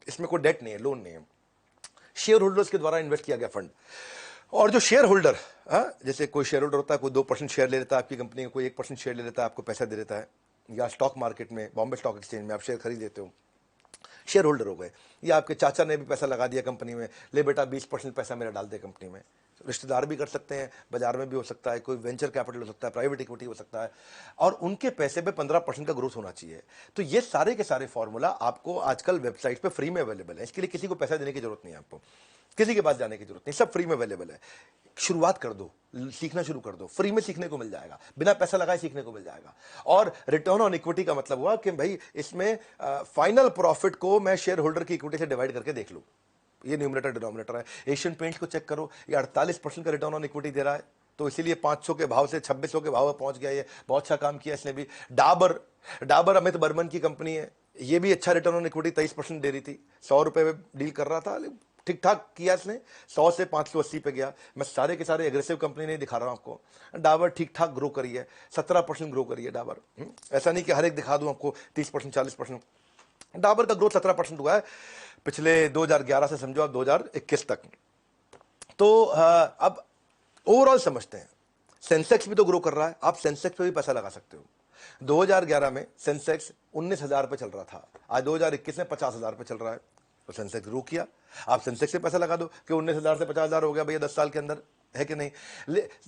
इसमें कोई डेट नहीं है, लोन नहीं है, शेयर होल्डर्स के द्वारा इन्वेस्ट किया गया फंड। और जो शेयर होल्डर, जैसे कोई शेयर होल्डर होता है, कोई 2% शेयर ले लेता है आपकी कंपनी का, कोई 1% शेयर ले लेता है, आपको पैसा दे देता है, या स्टॉक मार्केट में, बॉम्बे स्टॉक एक्सचेंज में आप शेयर खरीद लेते हो, शेयर होल्डर हो गए। या आपके चाचा ने भी पैसा लगा दिया कंपनी में, ले बेटा 20% पैसा मेरा डाल दे कंपनी में। रिश्तेदार भी कर सकते हैं, बाजार में भी हो सकता है, कोई वेंचर कैपिटल हो सकता है, प्राइवेट इक्विटी हो सकता है, और उनके पैसे पे 15% का ग्रोथ होना चाहिए। तो ये सारे के सारे फॉर्मूला आपको आजकल वेबसाइट पे फ्री में अवेलेबल है, इसके लिए किसी को पैसा देने की जरूरत नहीं है, आपको किसी के पास जाने की जरूरत नहीं, सब फ्री में अवेलेबल है। शुरुआत कर दो, सीखना शुरू कर दो, फ्री में सीखने को मिल जाएगा, बिना पैसा लगाए सीखने को मिल जाएगा। और रिटर्न ऑन इक्विटी का मतलब हुआ कि भाई इसमें फाइनल प्रॉफिट को मैं शेयर होल्डर की इक्विटी से डिवाइड करके देख लूं, ये न्यूमरेटर डिनोमिनेटर है। एशियन पेंट्स को चेक करो, ये 48% का रिटर्न ऑन इक्विटी दे रहा है, तो इसीलिए 500 के भाव से 2600 के भाव में पहुंच गया। ये बहुत अच्छा काम किया इसने भी। डाबर अमित बर्मन की कंपनी है, ये भी अच्छा रिटर्न ऑन इक्विटी 23% दे रही थी, 100 रुपए में डील कर रहा था, ठीक ठाक किया इसने, 100 से 580 पे गया। मैं सारे के सारे एग्रेसिव कंपनी नहीं दिखा रहा हूं आपको, डाबर ठीक ठाक ग्रो करी है, 17% ग्रो करी है डाबर। ऐसा नहीं कि हर एक दिखा दूं आपको 30% 40%, डाबर का ग्रोथ 17% हुआ है पिछले 2011 से समझो आप 2021 तक। तो अब ओवरऑल समझते हैं, सेंसेक्स भी तो ग्रो कर रहा है, आप सेंसेक्स पे भी पैसा लगा सकते हो। 2011 में सेंसेक्स 19,000 पे चल रहा था, आज 2021 में 50,000 पे चल रहा है। तो सेंसेक्स ग्रो किया। आप सेंसेक्स से पैसा लगा दो कि 19,000 से 50,000 हो गया भैया 10 साल के अंदर, है कि नहीं?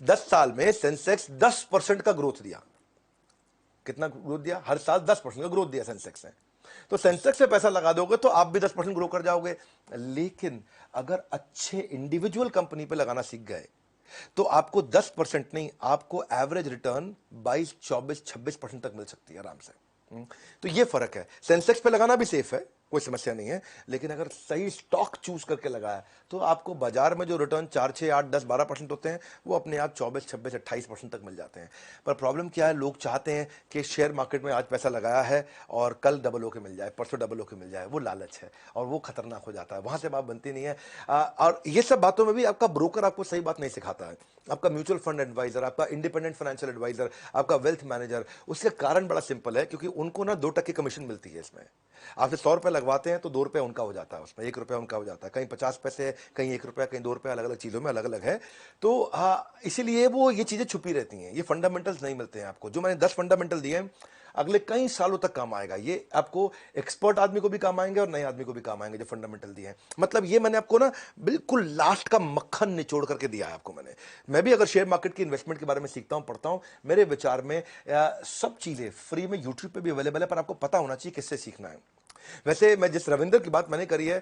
10 साल में सेंसेक्स 10% का ग्रोथ दिया। कितना ग्रोथ दिया? हर साल 10% का ग्रोथ दिया सेंसेक्स ने। तो सेंसेक्स से पैसा लगा दोगे तो आप भी 10% ग्रो कर जाओगे। लेकिन अगर अच्छे इंडिविजुअल कंपनी पे लगाना सीख गए तो आपको 10% नहीं, आपको एवरेज रिटर्न 22, 24, 26% तक मिल सकती है आराम से। तो ये फर्क है। सेंसेक्स पे लगाना भी सेफ है, कोई समस्या नहीं है, लेकिन अगर सही स्टॉक चूज करके लगाया तो आपको बाजार में जो रिटर्न 4, 6, 8, 10, 12% होते हैं वो अपने आप 24, 26, 28% तक मिल जाते हैं। पर प्रॉब्लम क्या है, लोग चाहते हैं कि शेयर मार्केट में आज पैसा लगाया है और कल डबल होके मिल जाए, परसों डबल होके मिल जाए। वो लालच है और वो खतरनाक हो जाता है, वहां से बात बनती नहीं है। और ये सब बातों में भी आपका ब्रोकर आपको सही बात नहीं सिखाता है। आपका म्यूचुअल फंड एडवाइजर, आपका इंडिपेंडेंट फाइनेंशियल एडवाइजर, आपका वेल्थ मैनेजर, उसके कारण बड़ा सिंपल है, क्योंकि उनको ना 2% कमीशन मिलती है इसमें। आपसे 100 रुपए लगवाते हैं तो 2 रुपए उनका हो जाता है, उसमें 1 रुपया उनका हो जाता है। कहीं 50 पैसे, कहीं 1 रुपया, कहीं 2 रुपया, अलग अलग चीजों में अलग अलग है। तो इसीलिए वो ये चीजें छुपी रहती हैं। ये फंडामेंटल्स नहीं मिलते हैं आपको। जो मैंने 10 फंडामेंटल दिए हैं, अगले कई सालों तक काम आएगा। ये आपको एक्सपर्ट आदमी को भी काम आएंगे और नए आदमी को भी काम आएंगे जो फंडामेंटल दिए हैं। मतलब ये मैंने आपको ना बिल्कुल लास्ट का मक्खन निचोड़ करके दिया है आपको मैंने। मैं भी अगर शेयर मार्केट की इन्वेस्टमेंट के बारे में सीखता हूं, पढ़ता हूं, मेरे विचार में सब चीजें फ्री में यूट्यूब पे भी अवेलेबल है, पर आपको पता होना चाहिए किससे सीखना है। वैसे मैं जिस रविंदर की बात मैंने करी है,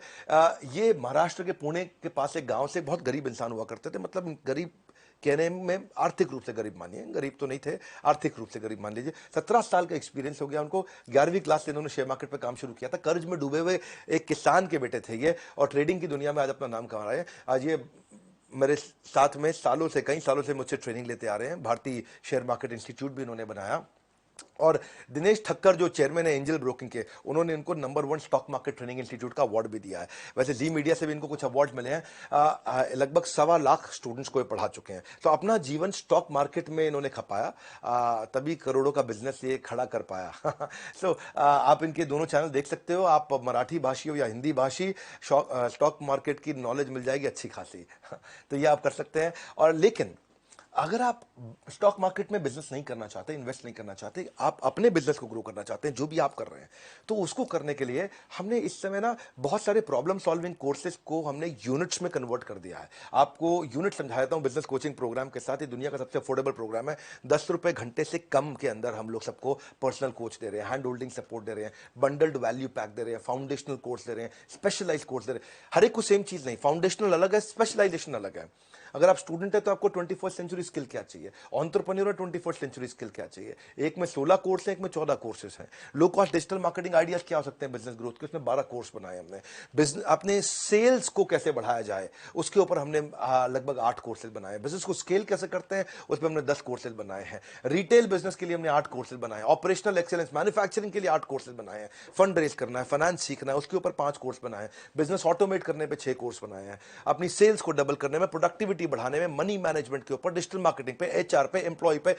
ये महाराष्ट्र के पुणे के पास एक गांव से बहुत गरीब इंसान हुआ करते थे। मतलब गरीब कहने में आर्थिक रूप से गरीब मानिए, गरीब तो नहीं थे, आर्थिक रूप से गरीब मान लीजिए। 17 साल का एक्सपीरियंस हो गया उनको। 11वीं क्लास से इन्होंने शेयर मार्केट पे काम शुरू किया था। कर्ज में डूबे हुए एक किसान के बेटे थे ये, और ट्रेडिंग की दुनिया में आज अपना नाम कमा रहे हैं। आज ये मेरे साथ में सालों से, कई सालों से मुझसे ट्रेनिंग लेते आ रहे हैं। भारतीय शेयर मार्केट इंस्टीट्यूट भी इन्होंने बनाया। और दिनेश ठक्कर जो चेयरमैन है एंजल ब्रोकिंग के, उन्होंने इनको number 1 stock market training institute का अवार्ड भी दिया है। वैसे जी मीडिया से भी इनको कुछ अवार्ड मिले हैं। लगभग 1.25 लाख स्टूडेंट्स को ये पढ़ा चुके हैं। तो अपना जीवन स्टॉक मार्केट में इन्होंने खपाया, तभी करोड़ों का बिजनेस ये खड़ा कर पाया। सो आप इनके दोनों चैनल देख सकते हो। आप मराठी भाषी हो या हिंदी भाषी, स्टॉक मार्केट की नॉलेज मिल जाएगी अच्छी खासी। तो ये आप कर सकते हैं। और लेकिन अगर आप स्टॉक मार्केट में बिजनेस नहीं करना चाहते, इन्वेस्ट नहीं करना चाहते, आप अपने बिजनेस को ग्रो करना चाहते हैं, जो भी आप कर रहे हैं, तो उसको करने के लिए हमने इस समय ना बहुत सारे प्रॉब्लम सॉल्विंग कोर्सेज को हमने यूनिट्स में कन्वर्ट कर दिया है। आपको यूनिट समझाता हूं बिजनेस कोचिंग प्रोग्राम के साथ। ये दुनिया का सबसे अफोर्डेबल प्रोग्राम है। 10 रुपए घंटे से कम के अंदर हम लोग सबको पर्सनल कोच दे रहे हैं, हैंड होल्डिंग सपोर्ट दे रहे हैं, बंडल्ड वैल्यू पैक दे रहे हैं, फाउंडेशनल कोर्स दे रहे हैं, स्पेशलाइज कोर्स दे रहे हैं। हर एक को सेम चीज नहीं, फाउंडेशनल अलग है, स्पेशलाइजेशन अलग है। अगर आप स्टूडेंट है तो आपको 21st सेंचुरी स्किल क्या चाहिए, एंटरप्रेन्योर है 21st सेंचुरी स्किल क्या चाहिए। एक में 16 कोर्स है, एक में 14 कोर्सेज हैं। Low cost digital marketing ideas क्या हो सकते हैं बिजनेस ग्रोथ के, उसमें 12 कोर्स बनाए हमने। बिजनेस अपने सेल्स को कैसे बढ़ाया जाए उसके ऊपर हमने लगभग 8 कोर्सेज बनाए। बिजनेस को स्केल कैसे करते हैं उस पर हमने 10 कोर्सेज बनाए हैं। रिटेल बिजनेस के लिए हमने 8 कोर्सेज बनाए। ऑपरेशनल एक्सेलेंस मैन्युफैक्चरिंग के लिए 8 कोर्सेज बनाए हैं। फंड रेज करना है, फाइनेंस सीखना है, उसके ऊपर 5 कोर्स बनाए। बिजनेस ऑटोमेट करने पे 6 कोर्स बनाए हैं। अपनी सेल्स को डबल करने में, प्रोडक्टिविटी बढ़ाने में, मनी मैनेजमेंट के ऊपर, डिजिटल मार्केटिंग पे, एचआर पे, एम्प्लॉय पे,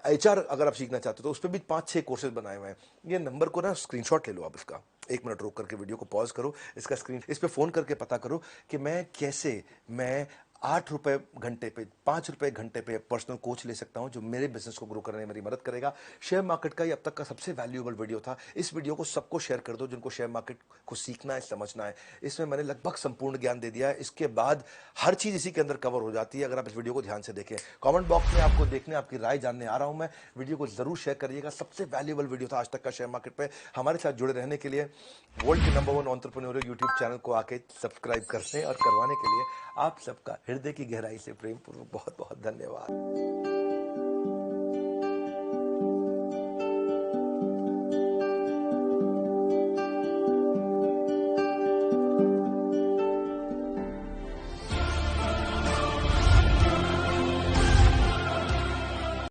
एचआर अगर आप सीखना चाहते हो तो उस पर भी 5-6 कोर्सेज बनाए हुए हैं। ये नंबर को ना स्क्रीनशॉट ले लो आप इसका, 1 मिनट रोक करके वीडियो को पॉज करो, इसका स्क्रीन, इस पे फोन करके पता करो कि मैं 8 रुपए घंटे पे, 5 रुपए घंटे पे पर्सनल कोच ले सकता हूं जो मेरे बिजनेस को ग्रो करने में मेरी मदद करेगा। शेयर मार्केट का ये अब तक का सबसे वैल्यूएबल वीडियो था। इस वीडियो को सबको शेयर कर दो जिनको शेयर मार्केट को सीखना है, समझना है। इसमें मैंने लगभग संपूर्ण ज्ञान दे दिया है। इसके बाद हर चीज इसी के अंदर कवर हो जाती है अगर आप इस वीडियो को ध्यान से देखें। कमेंट बॉक्स में आपको देखने, आपकी राय जानने आ रहा हूं मैं। वीडियो को जरूर शेयर करिएगा। सबसे वैल्यूएबल वीडियो था आज तक का शेयर मार्केट पे। हमारे साथ जुड़े रहने के लिए वर्ल्ड के नंबर 1 एंटरप्रेन्योर यूट्यूब चैनल को आके सब्सक्राइब करने और करवाने के लिए आप सबका हृदय की गहराई से प्रेम पूर्वक बहुत बहुत धन्यवाद।